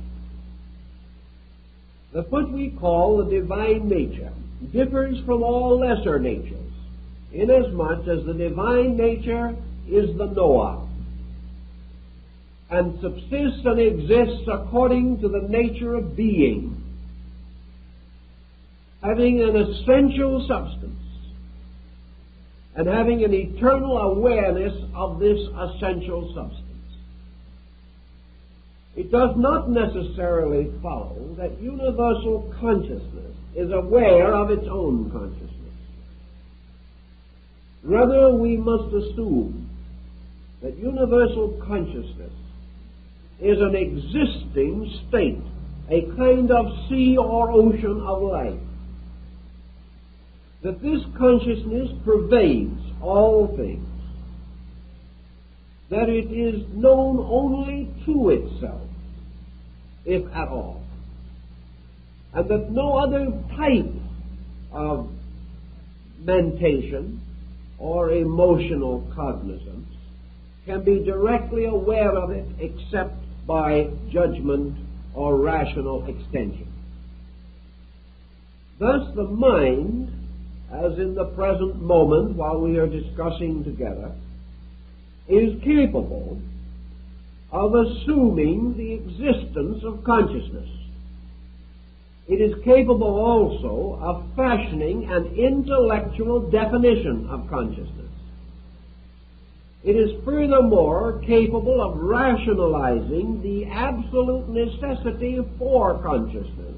That what we call the divine nature differs from all lesser natures, inasmuch as the divine nature is the knower, and subsists and exists according to the nature of being, having an essential substance, and having an eternal awareness of this essential substance. It does not necessarily follow that universal consciousness is aware of its own consciousness. Rather, we must assume that universal consciousness is an existing state, a kind of sea or ocean of life. That this consciousness pervades all things. That it is known only to itself, if at all. And that no other type of mentation or emotional cognizance can be directly aware of it except by judgment or rational extension. Thus the mind, as in the present moment while we are discussing together, is capable of assuming the existence of consciousness. It is capable also of fashioning an intellectual definition of consciousness. It is furthermore capable of rationalizing the absolute necessity for consciousness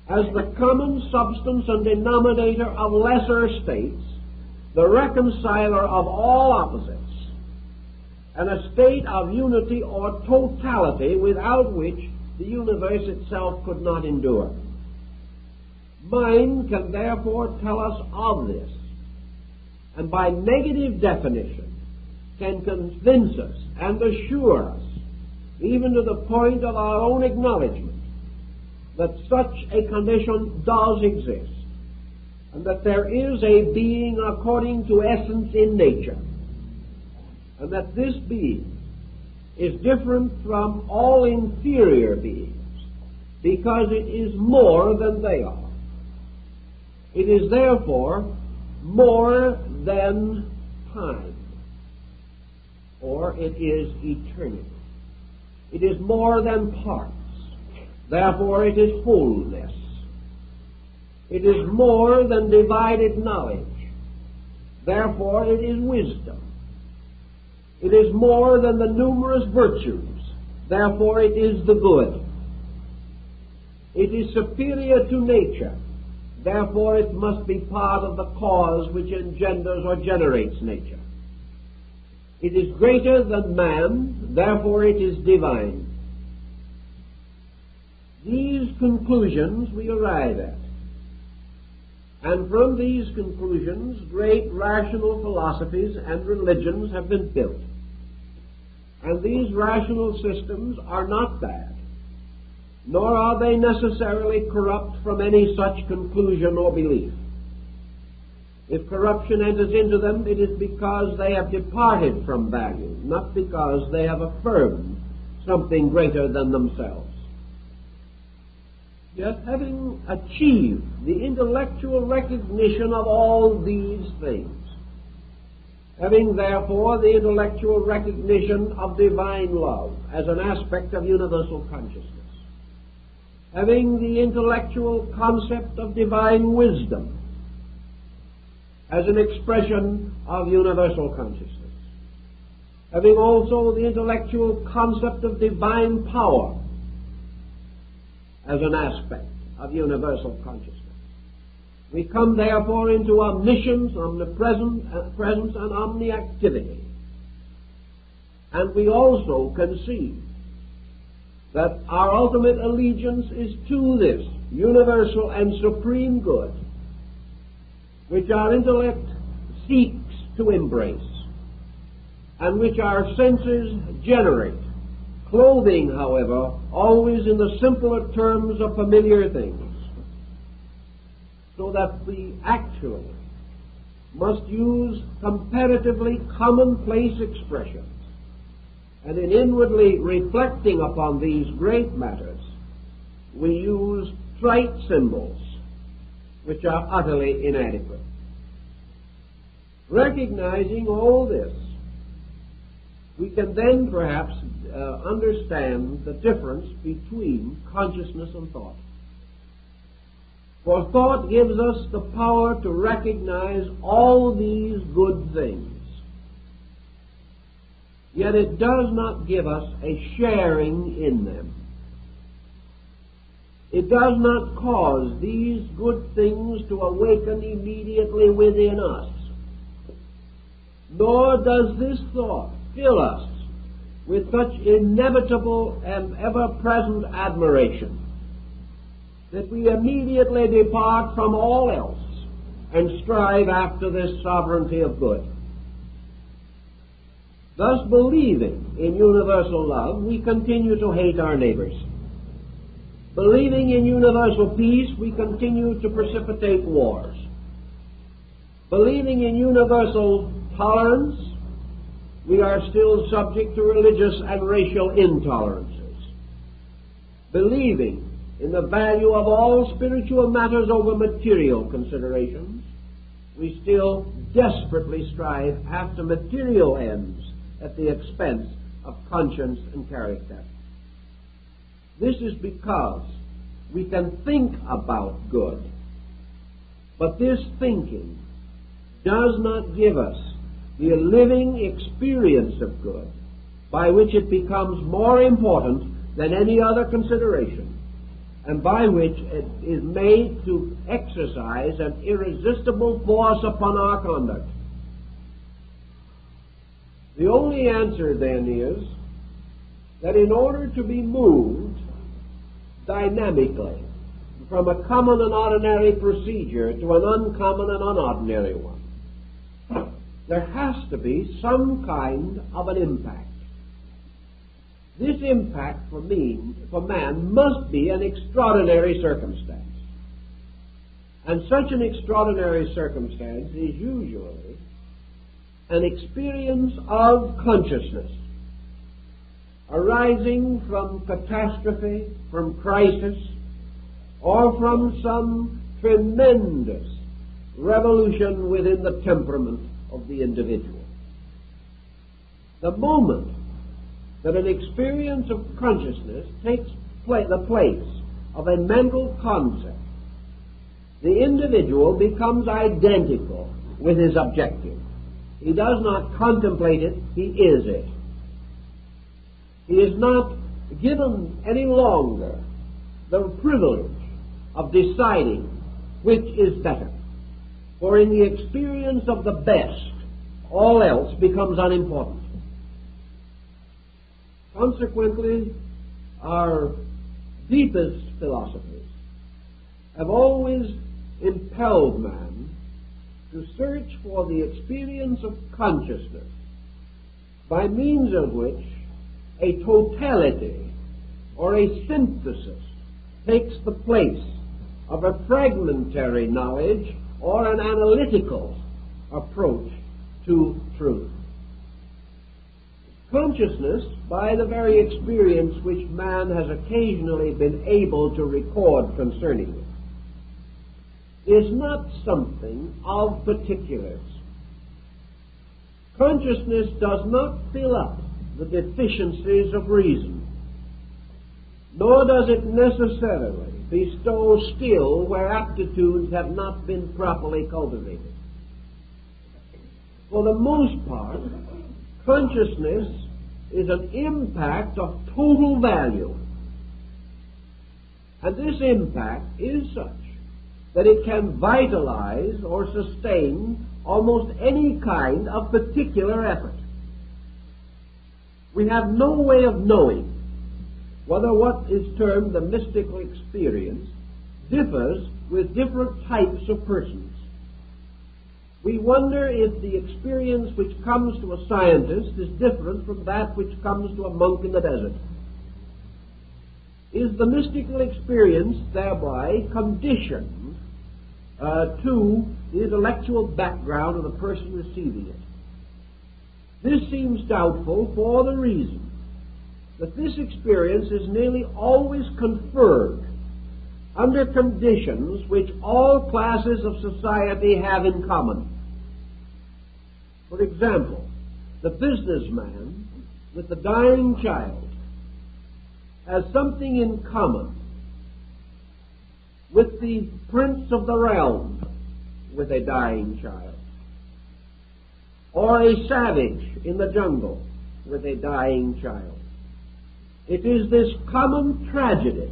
as the common substance and denominator of lesser states, the reconciler of all opposites, and a state of unity or totality without which the universe itself could not endure. Mind can therefore tell us of this, and by negative definition can convince us and assure us, even to the point of our own acknowledgement, that such a condition does exist, and that there is a being according to essence in nature, and that this being is different from all inferior beings because it is more than they are. It is therefore more than time, or it is eternity. It is more than parts. Therefore it is wholeness. It is more than divided knowledge. Therefore it is wisdom. It is more than the numerous virtues. Therefore it is the good. It is superior to nature. Therefore it must be part of the cause which engenders or generates nature. It is greater than man. Therefore it is divine. These conclusions we arrive at. And from these conclusions, great rational philosophies and religions have been built. And these rational systems are not bad, nor are they necessarily corrupt from any such conclusion or belief. If corruption enters into them, it is because they have departed from value, not because they have affirmed something greater than themselves. Yet, having achieved the intellectual recognition of all these things, having therefore the intellectual recognition of divine love as an aspect of universal consciousness, having the intellectual concept of divine wisdom as an expression of universal consciousness, having also the intellectual concept of divine power as an aspect of universal consciousness. We come therefore into omniscience, omnipresence, and omniactivity. And we also conceive that our ultimate allegiance is to this universal and supreme good, which our intellect seeks to embrace, and which our senses generate, clothing, however, always in the simpler terms of familiar things, so that we actually must use comparatively commonplace expressions, and in inwardly reflecting upon these great matters, we use trite symbols which are utterly inadequate. Recognizing all this, we can then perhaps understand the difference between consciousness and thought. For thought gives us the power to recognize all these good things. Yet it does not give us a sharing in them. It does not cause these good things to awaken immediately within us. Nor does this thought fill us with such inevitable and ever-present admiration that we immediately depart from all else and strive after this sovereignty of good. Thus, believing in universal love, we continue to hate our neighbors. Believing in universal peace, we continue to precipitate wars. Believing in universal tolerance, we are still subject to religious and racial intolerances. Believing in the value of all spiritual matters over material considerations, we still desperately strive after material ends at the expense of conscience and character. This is because we can think about good, but this thinking does not give us the living experience of good by which it becomes more important than any other consideration, and by which it is made to exercise an irresistible force upon our conduct. The only answer then is that in order to be moved dynamically from a common and ordinary procedure to an uncommon and unordinary one, there has to be some kind of an impact. This impact for man must be an extraordinary circumstance. And such an extraordinary circumstance is usually an experience of consciousness arising from catastrophe, from crisis, or from some tremendous revolution within the temperament of the individual. The moment that an experience of consciousness takes the place of a mental concept, the individual becomes identical with his objective. He does not contemplate it, he is it. He is not given any longer the privilege of deciding which is better. For in the experience of the best, all else becomes unimportant. Consequently, our deepest philosophies have always impelled man to search for the experience of consciousness, by means of which a totality or a synthesis takes the place of a fragmentary knowledge or an analytical approach to truth. Consciousness, by the very experience which man has occasionally been able to record concerning it, is not something of particulars. Consciousness does not fill up the deficiencies of reason, nor does it necessarily bestow skill where aptitudes have not been properly cultivated. For the most part, consciousness is an impact of total value. And this impact is such that it can vitalize or sustain almost any kind of particular effort. We have no way of knowing whether what is termed the mystical experience differs with different types of persons. We wonder if the experience which comes to a scientist is different from that which comes to a monk in the desert. Is the mystical experience thereby conditioned to the intellectual background of the person receiving it? This seems doubtful for the reason that this experience is nearly always conferred under conditions which all classes of society have in common. For example, the businessman with the dying child has something in common with the prince of the realm with a dying child, or a savage in the jungle with a dying child. It is this common tragedy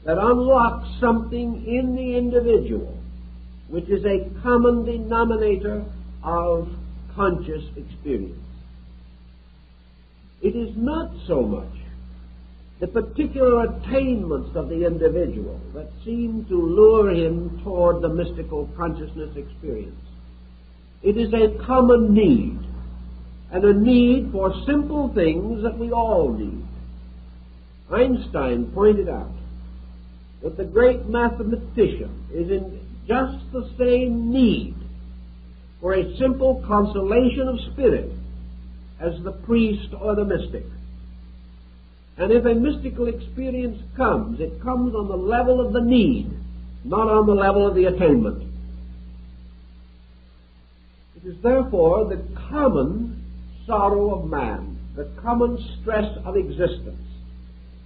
that unlocks something in the individual which is a common denominator of conscious experience. It is not so much the particular attainments of the individual that seem to lure him toward the mystical consciousness experience. It is a common need, and a need for simple things that we all need. Einstein pointed out that the great mathematician is in just the same need for a simple consolation of spirit as the priest or the mystic. And if a mystical experience comes, it comes on the level of the need, not on the level of the attainment. It is therefore the common sorrow of man, the common stress of existence,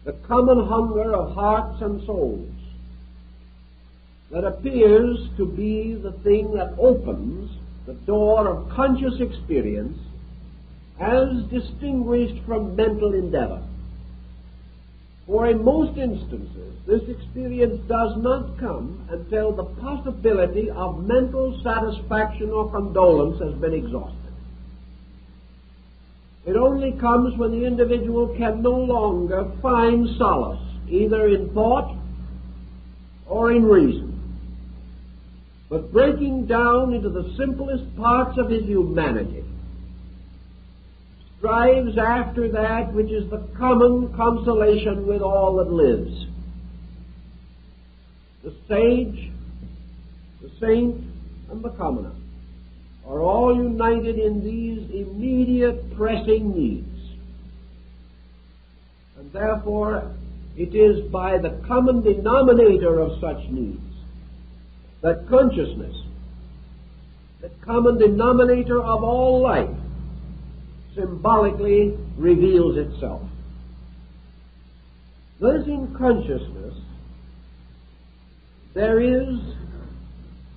the common hunger of hearts and souls that appears to be the thing that opens the door of conscious experience as distinguished from mental endeavor. For in most instances, this experience does not come until the possibility of mental satisfaction or condolence has been exhausted. It only comes when the individual can no longer find solace, either in thought or in reason, but breaking down into the simplest parts of his humanity, strives after that which is the common consolation with all that lives. The sage, the saint, and the commoner are all united in these immediate pressing needs. And therefore, it is by the common denominator of such needs that consciousness, the common denominator of all life, symbolically reveals itself. Thus, in consciousness, there is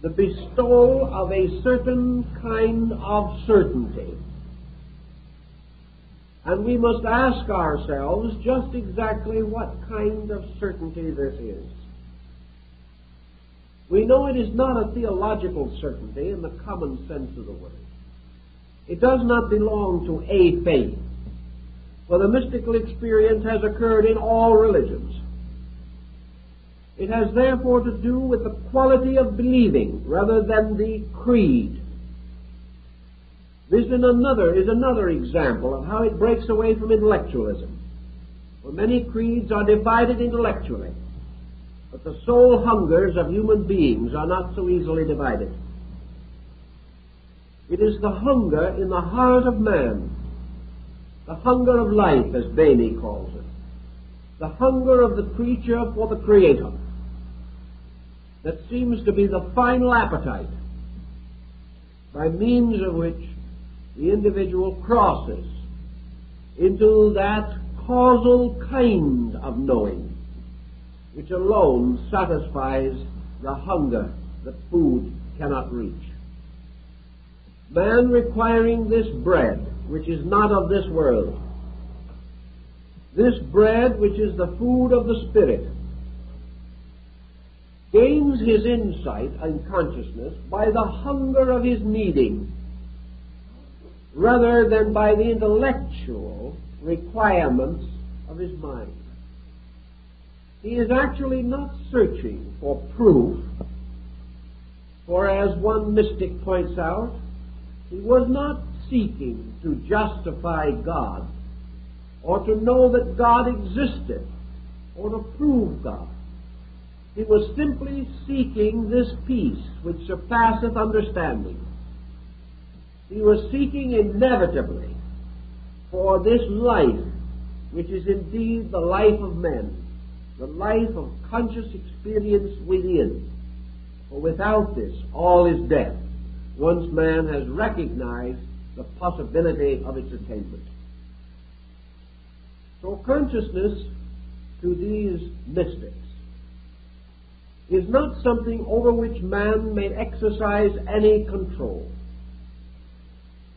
the bestowal of a certain kind of certainty. And we must ask ourselves just exactly what kind of certainty this is. We know it is not a theological certainty in the common sense of the word. It does not belong to a faith, for the mystical experience has occurred in all religions. It has therefore to do with the quality of believing rather than the creed. This is another example of how it breaks away from intellectualism. For many creeds are divided intellectually, but the soul hungers of human beings are not so easily divided. It is the hunger in the heart of man, the hunger of life, as Bainey calls it, the hunger of the creature for the Creator, that seems to be the final appetite by means of which the individual crosses into that causal kind of knowing which alone satisfies the hunger that food cannot reach. Man requiring this bread, which is not of this world, this bread which is the food of the Spirit, gains his insight and consciousness by the hunger of his needing, rather than by the intellectual requirements of his mind. He is actually not searching for proof, for as one mystic points out, he was not seeking to justify God, or to know that God existed, or to prove God. He was simply seeking this peace which surpasseth understanding. He was seeking inevitably for this life, which is indeed the life of men, the life of conscious experience within. For without this, all is death, once man has recognized the possibility of its attainment. So consciousness to these mystics is not something over which man may exercise any control.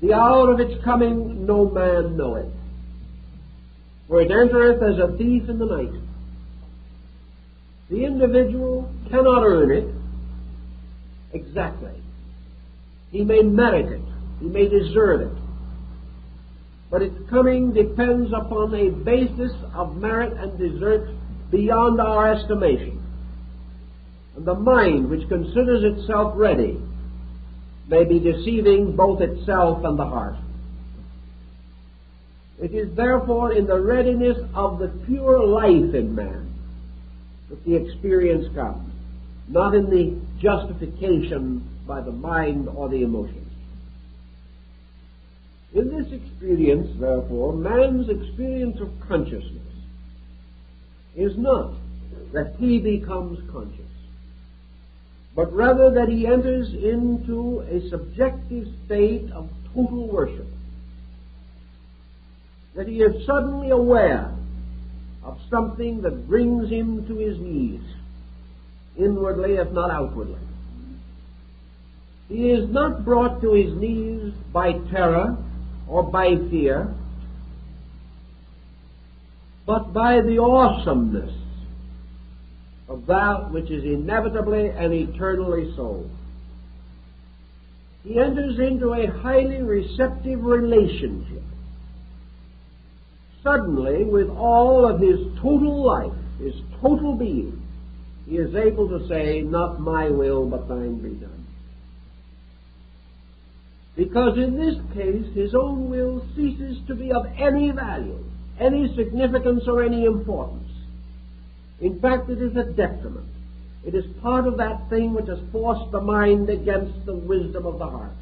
The hour of its coming no man knoweth, for it entereth as a thief in the night. The individual cannot earn it exactly. He may merit it, he may deserve it, but its coming depends upon a basis of merit and desert beyond our estimation. And the mind which considers itself ready may be deceiving both itself and the heart. It is therefore in the readiness of the pure life in man that the experience comes, not in the justification by the mind or the emotions. In this experience, therefore, man's experience of consciousness is not that he becomes conscious, but rather that he enters into a subjective state of total worship, that he is suddenly aware of something that brings him to his knees, inwardly if not outwardly. He is not brought to his knees by terror or by fear, but by the awesomeness of that which is inevitably and eternally so. He enters into a highly receptive relationship, suddenly, with all of his total life, his total being. He is able to say, not my will, but thine be done. Because in this case, his own will ceases to be of any value, any significance, or any importance. In fact, it is a detriment. It is part of that thing which has forced the mind against the wisdom of the heart.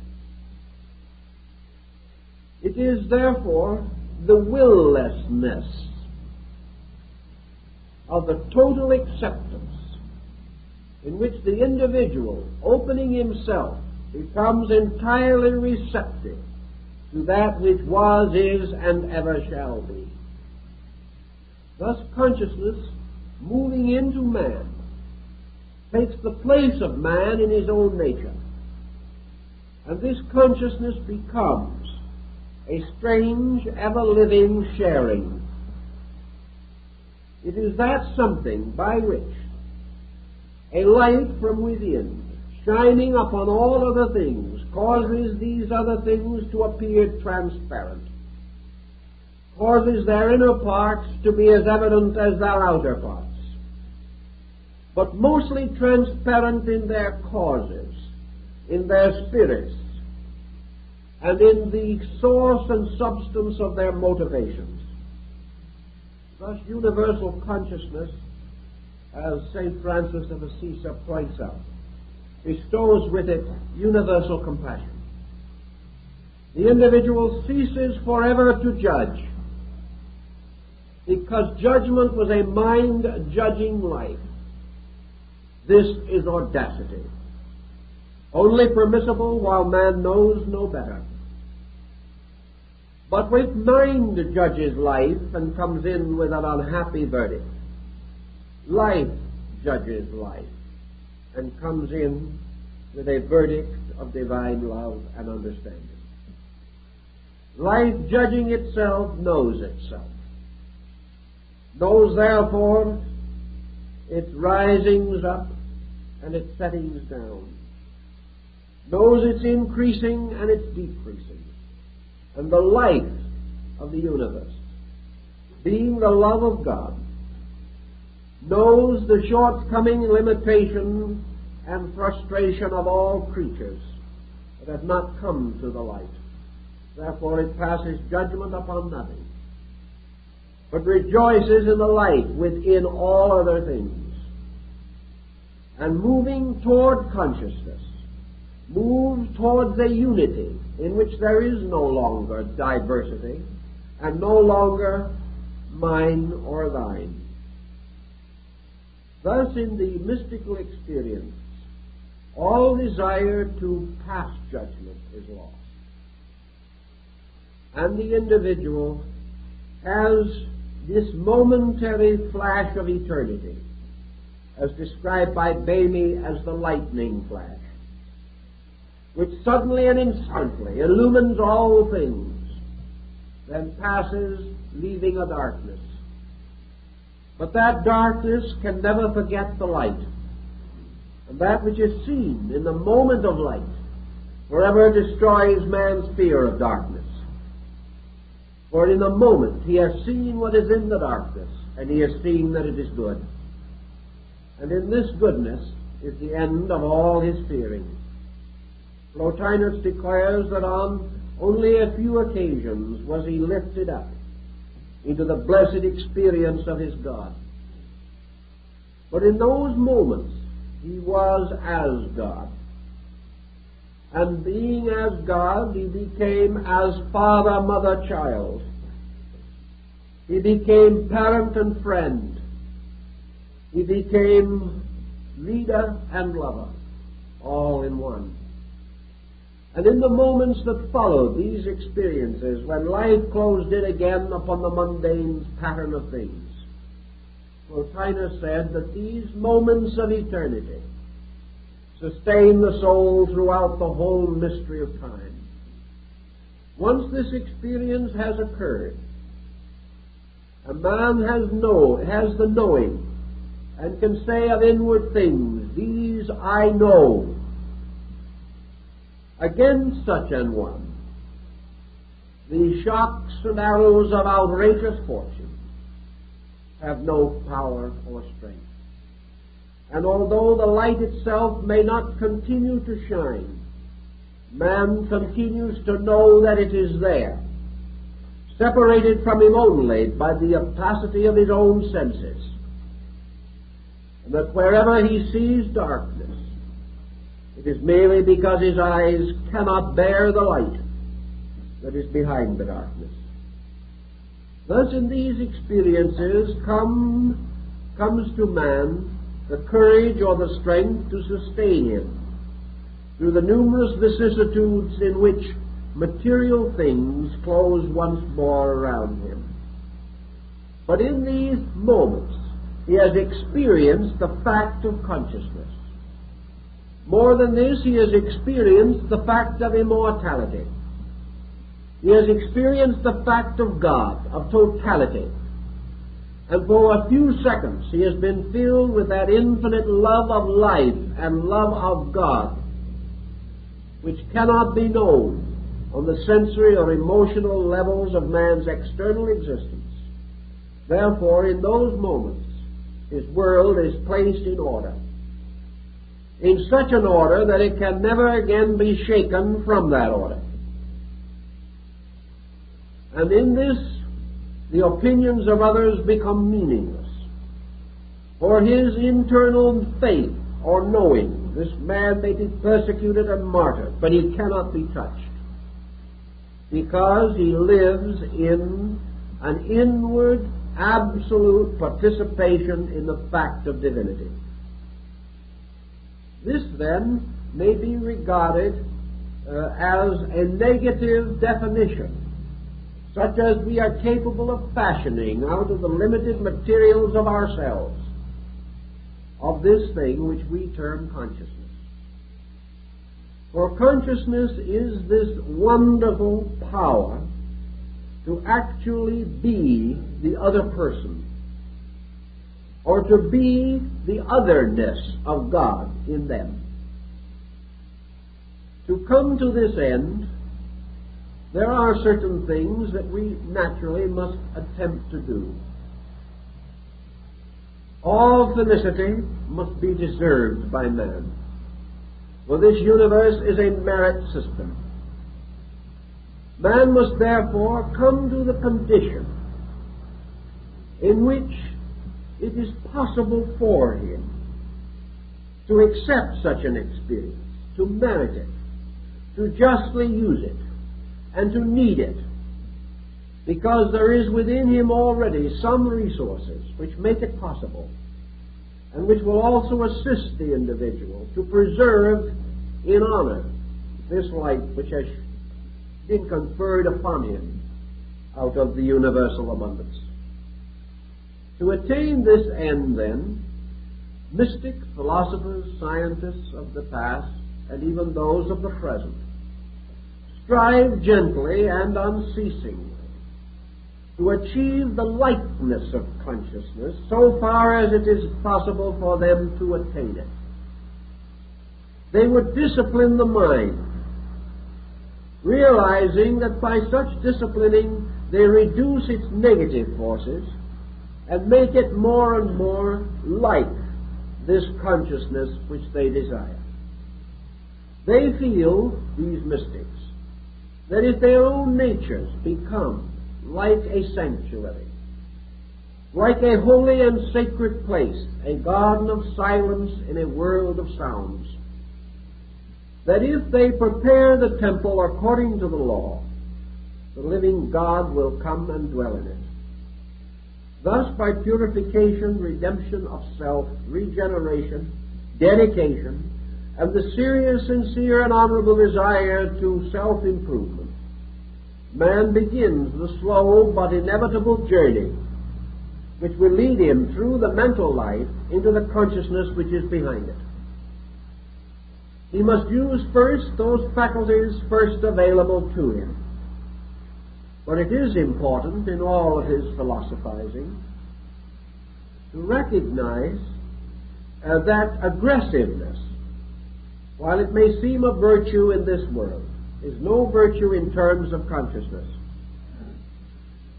It is, therefore, the willlessness of the total acceptance in which the individual, opening himself, becomes entirely receptive to that which was, is, and ever shall be. Thus consciousness, moving into man, takes the place of man in his own nature. And this consciousness becomes a strange, ever-living sharing. It is that something by which a light from within, shining upon all other things, causes these other things to appear transparent, causes their inner parts to be as evident as their outer parts, but mostly transparent in their causes, in their spirits, and in the source and substance of their motivations. Thus, universal consciousness, as St. Francis of Assisi points out, bestows with it universal compassion. The individual ceases forever to judge, because judgment was a mind-judging life. This is audacity, only permissible while man knows no better. But when mind judges life and comes in with an unhappy verdict, life judges life and comes in with a verdict of divine love and understanding. Life, judging itself, knows itself, knows therefore its risings up and its settings down, knows its increasing and its decreasing, and the life of the universe, being the love of God, knows the shortcoming, limitation, and frustration of all creatures that have not come to the light. Therefore it passes judgment upon nothing, but rejoices in the light within all other things. And moving toward consciousness, moves towards a unity in which there is no longer diversity and no longer mine or thine. Thus, in the mystical experience, all desire to pass judgment is lost, and the individual has this momentary flash of eternity, as described by Bamey as the lightning flash, which suddenly and instantly illumines all things, then passes, leaving a darkness. But that darkness can never forget the light, and that which is seen in the moment of light forever destroys man's fear of darkness. For in the moment he has seen what is in the darkness, and he has seen that it is good. And in this goodness is the end of all his fearing. Plotinus declares that on only a few occasions was he lifted up into the blessed experience of his God. But in those moments he was as God. And being as God, he became as father, mother, child. He became parent and friend. He became leader and lover, all in one. And in the moments that followed these experiences, when life closed in again upon the mundane pattern of things, Plotinus said that these moments of eternity sustain the soul throughout the whole mystery of time. Once this experience has occurred, a man has the knowing and can say of inward things, "These I know." Against such an one, the shocks and arrows of outrageous fortune have no power or strength. And although the light itself may not continue to shine, man continues to know that it is there, separated from him only by the opacity of his own senses, and that wherever he sees darkness, it is merely because his eyes cannot bear the light that is behind the darkness. Thus in these experiences comes to man the courage or the strength to sustain him through the numerous vicissitudes in which material things close once more around him. But in these moments he has experienced the fact of consciousness. More than this, he has experienced the fact of immortality. He has experienced the fact of God, of totality. And for a few seconds he has been filled with that infinite love of life and love of God, which cannot be known on the sensory or emotional levels of man's external existence. Therefore, in those moments, his world is placed in order, in such an order that it can never again be shaken from that order. And in this, the opinions of others become meaningless. For his internal faith or knowing, this man may be persecuted and martyred, but he cannot be touched, because he lives in an inward, absolute participation in the fact of divinity. This, then, may be regarded as a negative definition, such as we are capable of fashioning out of the limited materials of ourselves, of this thing which we term consciousness. For consciousness is this wonderful power to actually be the other person, or to be the otherness of God in them. To come to this end, there are certain things that we naturally must attempt to do. All felicity must be deserved by man, for this universe is a merit system. Man must therefore come to the condition in which it is possible for him to accept such an experience, to merit it, to justly use it, and to need it, because there is within him already some resources which make it possible, and which will also assist the individual to preserve in honor this light which has been conferred upon him out of the universal abundance. To attain this end, then, mystics, philosophers, scientists of the past, and even those of the present, strive gently and unceasingly to achieve the likeness of consciousness so far as it is possible for them to attain it. They would discipline the mind, realizing that by such disciplining they reduce its negative forces and make it more and more like this consciousness which they desire. They feel, these mystics, that if their own natures become like a sanctuary, like a holy and sacred place, a garden of silence in a world of sounds, that if they prepare the temple according to the law, the living God will come and dwell in it. Thus, by purification, redemption of self, regeneration, dedication, and the serious, sincere, and honorable desire to self-improvement, man begins the slow but inevitable journey which will lead him through the mental life into the consciousness which is behind it. He must use first those faculties first available to him. But it is important in all of his philosophizing to recognize that aggressiveness, while it may seem a virtue in this world, is no virtue in terms of consciousness.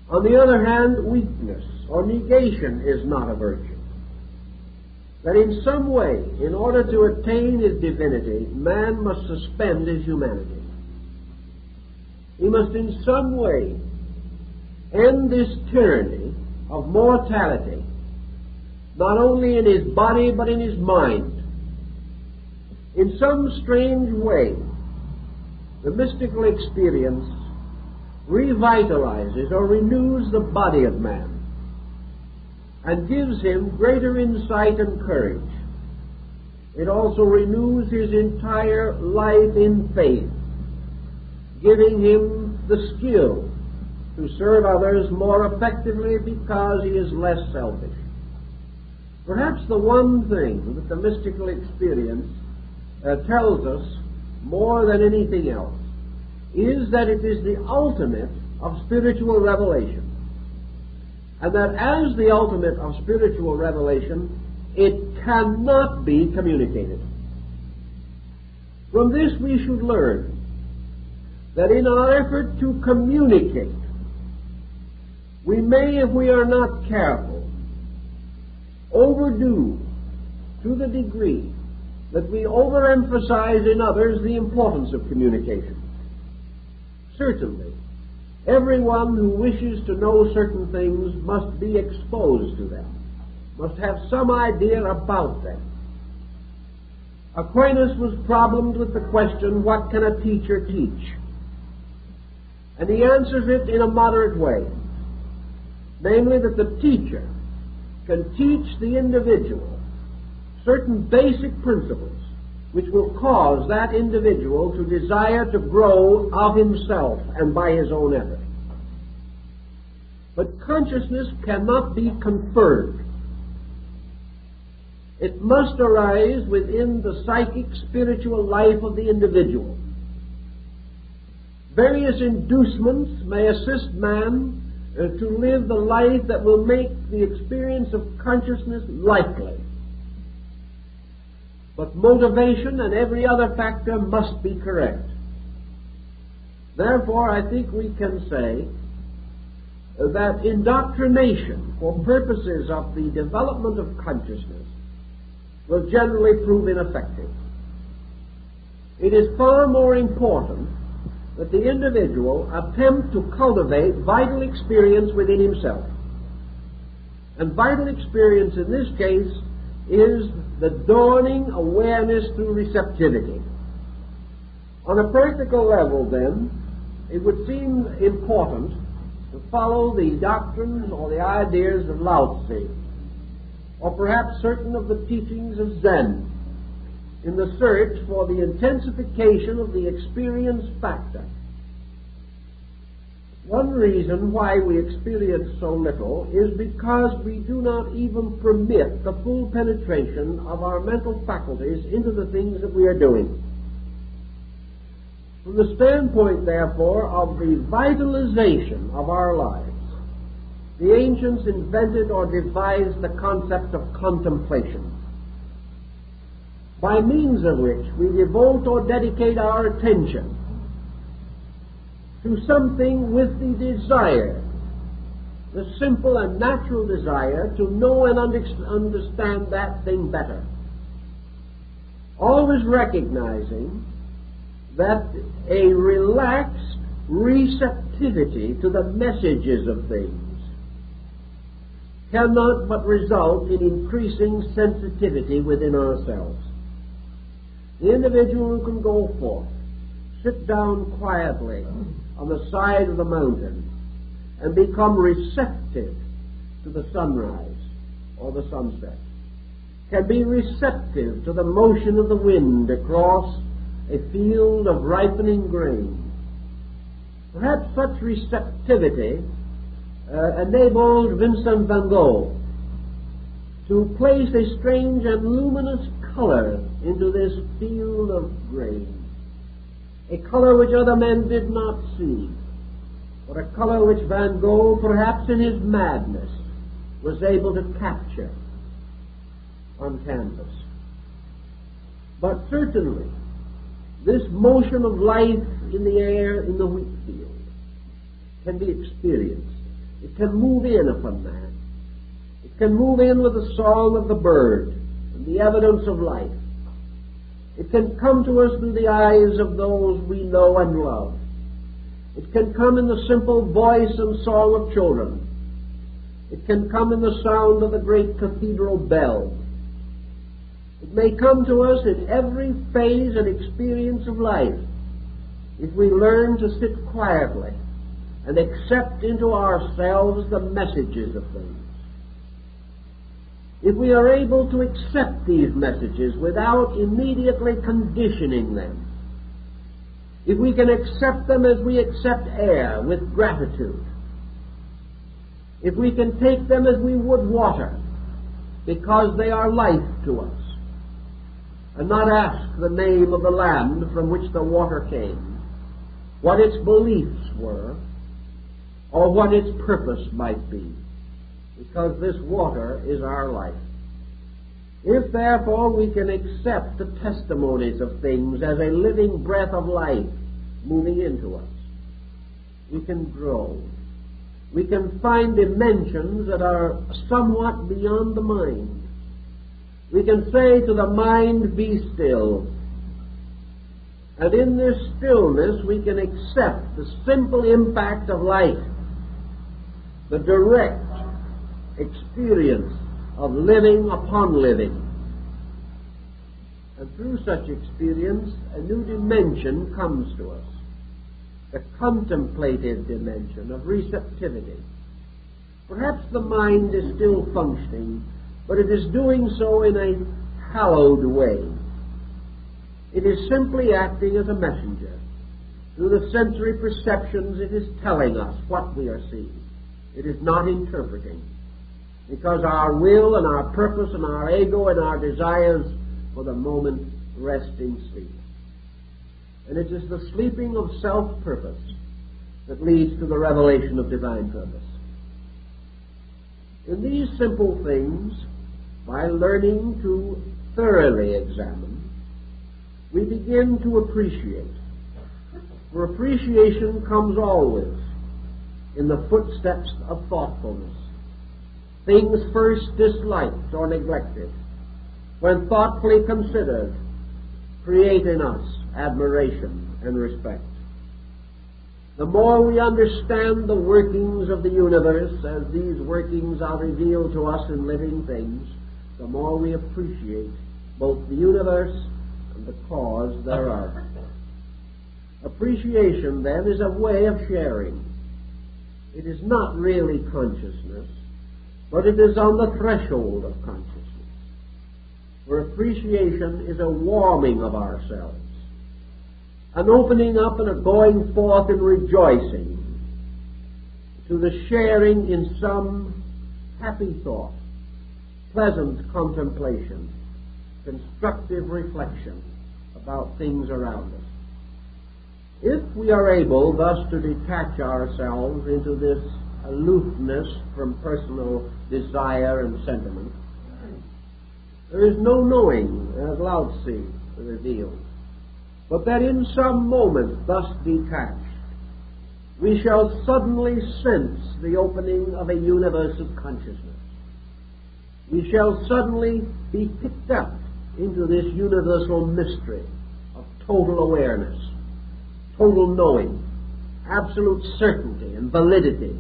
On the other hand, weakness or negation is not a virtue. That in some way, in order to attain his divinity, man must suspend his humanity. He must in some way end this tyranny of mortality, not only in his body but in his mind. In some strange way, the mystical experience revitalizes or renews the body of man and gives him greater insight and courage. It also renews his entire life in faith, giving him the skill to serve others more effectively because he is less selfish. Perhaps the one thing that the mystical experience tells us more than anything else is that it is the ultimate of spiritual revelation, and that as the ultimate of spiritual revelation, it cannot be communicated. From this we should learn that in our effort to communicate, we may, if we are not careful, overdo to the degree that we overemphasize in others the importance of communication. Certainly, everyone who wishes to know certain things must be exposed to them, must have some idea about them. Aquinas was problemed with the question, what can a teacher teach? And he answers it in a moderate way, namely that the teacher can teach the individual certain basic principles which will cause that individual to desire to grow of himself and by his own effort. But consciousness cannot be conferred. It must arise within the psychic, spiritual life of the individual. Various inducements may assist man to live the life that will make the experience of consciousness likely. But motivation and every other factor must be correct. Therefore, I think we can say that indoctrination for purposes of the development of consciousness will generally prove ineffective. It is far more important that the individual attempt to cultivate vital experience within himself. And vital experience in this case is the dawning awareness through receptivity. On a practical level, then, it would seem important to follow the doctrines or the ideas of Lao Tzu, or perhaps certain of the teachings of Zen, in the search for the intensification of the experience factor. One reason why we experience so little is because we do not even permit the full penetration of our mental faculties into the things that we are doing. From the standpoint, therefore, of the vitalization of our lives, the ancients invented or devised the concept of contemplation, by means of which we devote or dedicate our attention to something with the desire, the simple and natural desire to know and understand that thing better. Always recognizing that a relaxed receptivity to the messages of things cannot but result in increasing sensitivity within ourselves. The individual who can go forth, sit down quietly on the side of the mountain and become receptive to the sunrise or the sunset, can be receptive to the motion of the wind across a field of ripening grain. Perhaps such receptivity enabled Vincent van Gogh to place a strange and luminous color into this field of grain, a color which other men did not see, but a color which Van Gogh, perhaps in his madness, was able to capture on canvas. But certainly, this motion of life in the air in the wheat field can be experienced. It can move in upon man. It can move in with the song of the bird and the evidence of life. It can come to us through the eyes of those we know and love. It can come in the simple voice and song of children. It can come in the sound of the great cathedral bell. It may come to us in every phase and experience of life if we learn to sit quietly and accept into ourselves the messages of things. If we are able to accept these messages without immediately conditioning them, if we can accept them as we accept air with gratitude, if we can take them as we would water because they are life to us, and not ask the name of the land from which the water came, what its beliefs were, or what its purpose might be, because this water is our life. If, therefore, we can accept the testimonies of things as a living breath of life moving into us, we can grow. We can find dimensions that are somewhat beyond the mind. We can say to the mind, be still. And in this stillness we can accept the simple impact of life, the direct experience of living upon living. And through such experience, a new dimension comes to us, the contemplative dimension of receptivity. Perhaps the mind is still functioning, but it is doing so in a hallowed way. It is simply acting as a messenger. Through the sensory perceptions, it is telling us what we are seeing. It is not interpreting, because our will and our purpose and our ego and our desires for the moment rest in sleep. And it is the sleeping of self-purpose that leads to the revelation of divine purpose. In these simple things, by learning to thoroughly examine, we begin to appreciate. For appreciation comes always in the footsteps of thoughtfulness. Things first disliked or neglected, when thoughtfully considered, create in us admiration and respect. The more we understand the workings of the universe as these workings are revealed to us in living things, the more we appreciate both the universe and the cause thereof. Appreciation, then, is a way of sharing. It is not really consciousness, but it is on the threshold of consciousness. For appreciation is a warming of ourselves, an opening up and a going forth in rejoicing to the sharing in some happy thought, pleasant contemplation, constructive reflection about things around us. If we are able thus to detach ourselves into this aloofness from personal desire and sentiment, there is no knowing, as Lao Tzu revealed, but that in some moment thus detached, we shall suddenly sense the opening of a universe of consciousness. We shall suddenly be picked up into this universal mystery of total awareness, total knowing, absolute certainty and validity,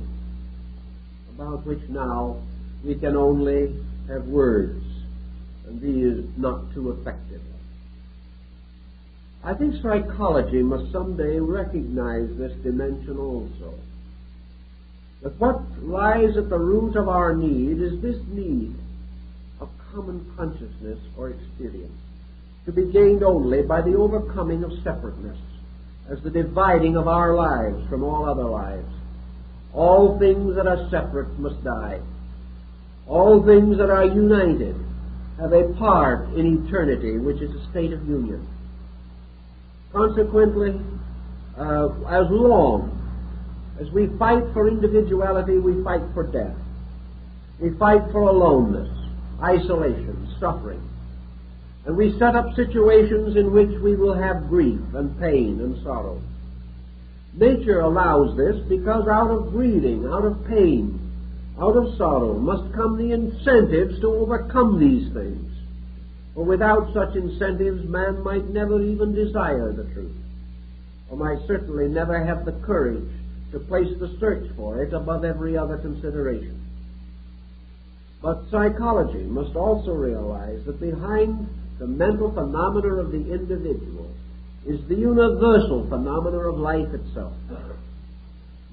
about which now we can only have words, and these not too effectively. I think psychology must someday recognize this dimension also. That what lies at the root of our need is this need of common consciousness or experience, to be gained only by the overcoming of separateness, as the dividing of our lives from all other lives. All things that are separate must die. All things that are united have a part in eternity, which is a state of union. Consequently, as long as we fight for individuality, we fight for death. We fight for aloneness, isolation, suffering. And we set up situations in which we will have grief and pain and sorrow. Nature allows this because out of grieving, out of pain, out of sorrow must come the incentives to overcome these things. For without such incentives, man might never even desire the truth, or might certainly never have the courage to place the search for it above every other consideration. But psychology must also realize that behind the mental phenomena of the individual is the universal phenomena of life itself.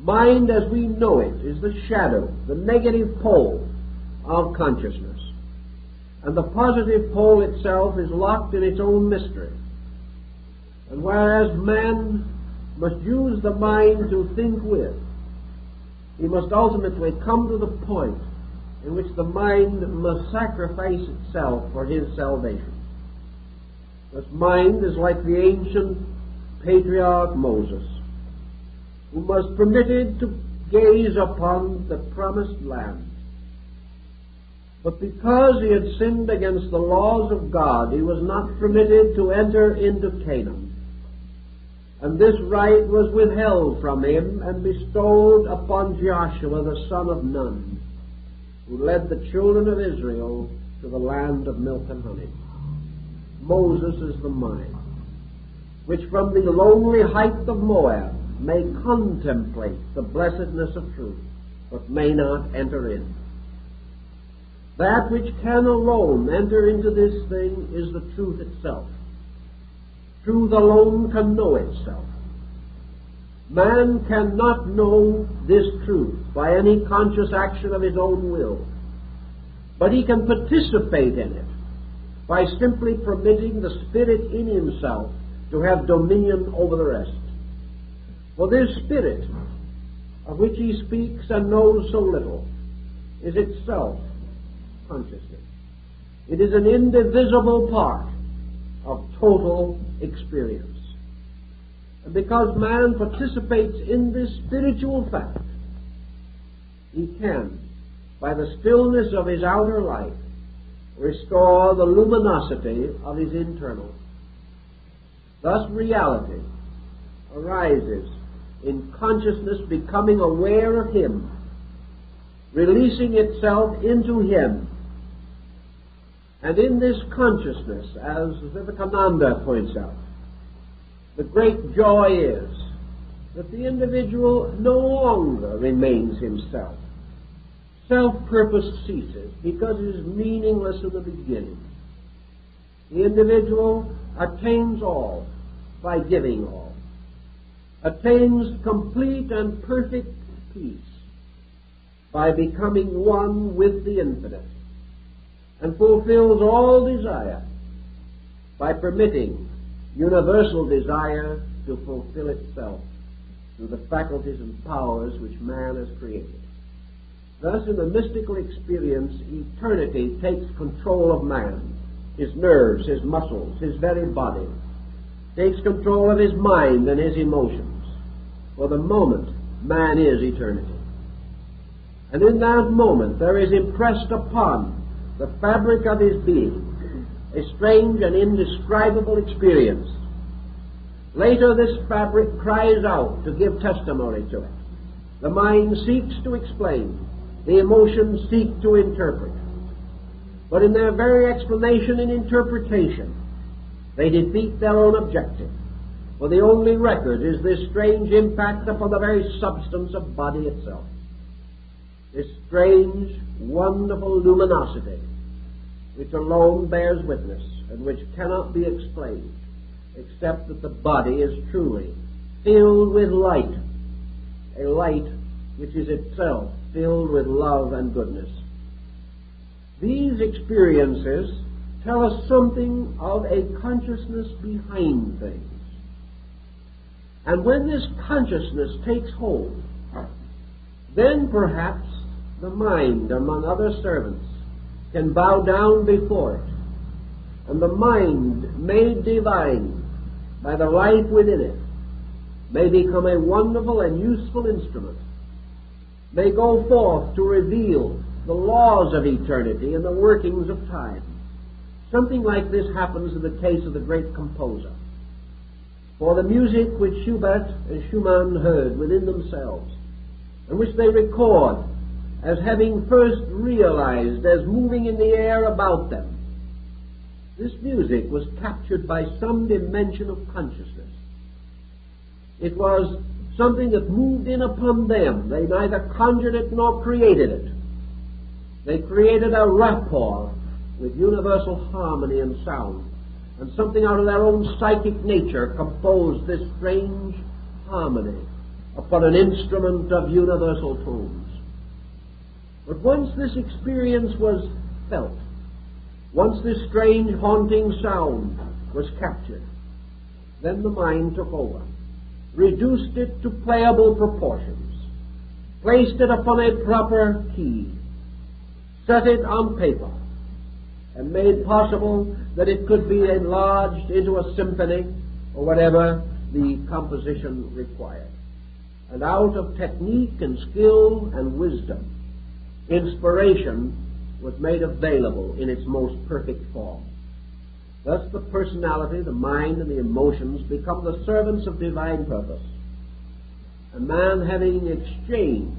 Mind as we know it is the shadow, the negative pole of consciousness. And the positive pole itself is locked in its own mystery. And whereas man must use the mind to think with, he must ultimately come to the point in which the mind must sacrifice itself for his salvation. This mind is like the ancient patriarch Moses, who was permitted to gaze upon the promised land. But because he had sinned against the laws of God, he was not permitted to enter into Canaan. And this right was withheld from him and bestowed upon Joshua the son of Nun, who led the children of Israel to the land of milk and honey. Moses is the mind, which from the lonely height of Moab may contemplate the blessedness of truth, but may not enter in. That which can alone enter into this thing is the truth itself. Truth alone can know itself. Man cannot know this truth by any conscious action of his own will, but he can participate in it by simply permitting the Spirit in himself to have dominion over the rest. For this Spirit, of which he speaks and knows so little, is itself consciousness. It is an indivisible part of total experience. And because man participates in this spiritual fact, he can, by the stillness of his outer life, restore the luminosity of his internal. Thus reality arises in consciousness becoming aware of him, releasing itself into him. And in this consciousness, as Vivekananda points out, the great joy is that the individual no longer remains himself. Self-purpose ceases because it is meaningless in the beginning. The individual attains all by giving all, attains complete and perfect peace by becoming one with the infinite, and fulfills all desire by permitting universal desire to fulfill itself. through the faculties and powers which man has created. Thus, in the mystical experience, eternity takes control of man, his nerves, his muscles, his very body, takes control of his mind and his emotions. For the moment, man is eternity. And in that moment, there is impressed upon the fabric of his being a strange and indescribable experience. Later, this fabric cries out to give testimony to it. The mind seeks to explain. The emotions seek to interpret. But in their very explanation and interpretation, they defeat their own objective. For the only record is this strange impact upon the very substance of body itself. This strange, wonderful luminosity, which alone bears witness and which cannot be explained, except that the body is truly filled with light, a light which is itself filled with love and goodness. These experiences tell us something of a consciousness behind things. And when this consciousness takes hold, then perhaps the mind, among other servants, can bow down before it, and the mind, made divine by the life within it, may become a wonderful and useful instrument, may go forth to reveal the laws of eternity and the workings of time. Something like this happens in the case of the great composer. For the music which Schubert and Schumann heard within themselves, and which they record as having first realized as moving in the air about them, this music was captured by some dimension of consciousness. It was something that moved in upon them. They neither conjured it nor created it. They created a rapport with universal harmony and sound, and something out of their own psychic nature composed this strange harmony upon an instrument of universal tones. But once this experience was felt, once this strange haunting sound was captured, then the mind took over, reduced it to playable proportions, placed it upon a proper key, set it on paper, and made possible that it could be enlarged into a symphony or whatever the composition required. And out of technique and skill and wisdom, inspiration was made available in its most perfect form. Thus the personality, the mind, and the emotions become the servants of divine purpose. A man having exchanged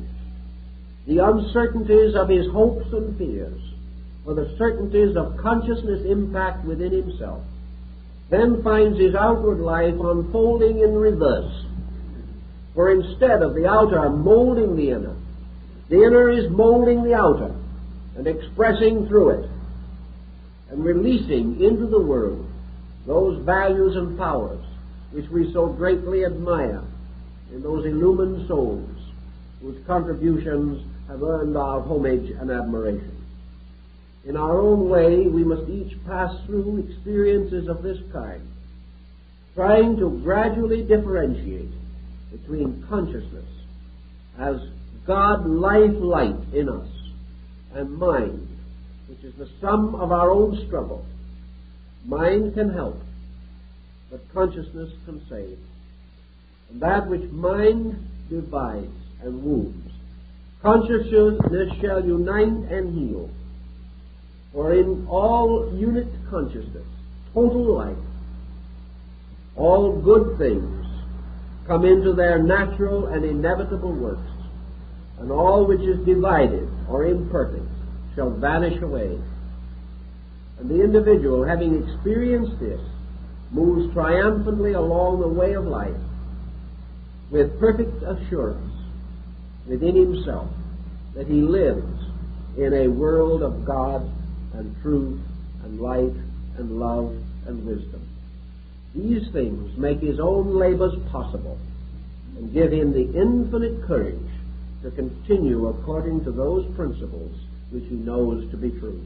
the uncertainties of his hopes and fears for the certainties of consciousness impact within himself, then finds his outward life unfolding in reverse. For instead of the outer molding the inner is molding the outer and expressing through it and releasing into the world those values and powers which we so greatly admire in those illumined souls whose contributions have earned our homage and admiration. In our own way, we must each pass through experiences of this kind, trying to gradually differentiate between consciousness as God life light in us and mind, which is the sum of our own struggle. Mind can help, but consciousness can save. And that which mind divides and wounds, consciousness shall unite and heal. For in all unit consciousness, total life, all good things come into their natural and inevitable works, and all which is divided or imperfect shall vanish away. And the individual, having experienced this, moves triumphantly along the way of life with perfect assurance within himself that he lives in a world of God and truth and light and love and wisdom. These things make his own labors possible and give him the infinite courage to continue according to those principles which he knows to be true.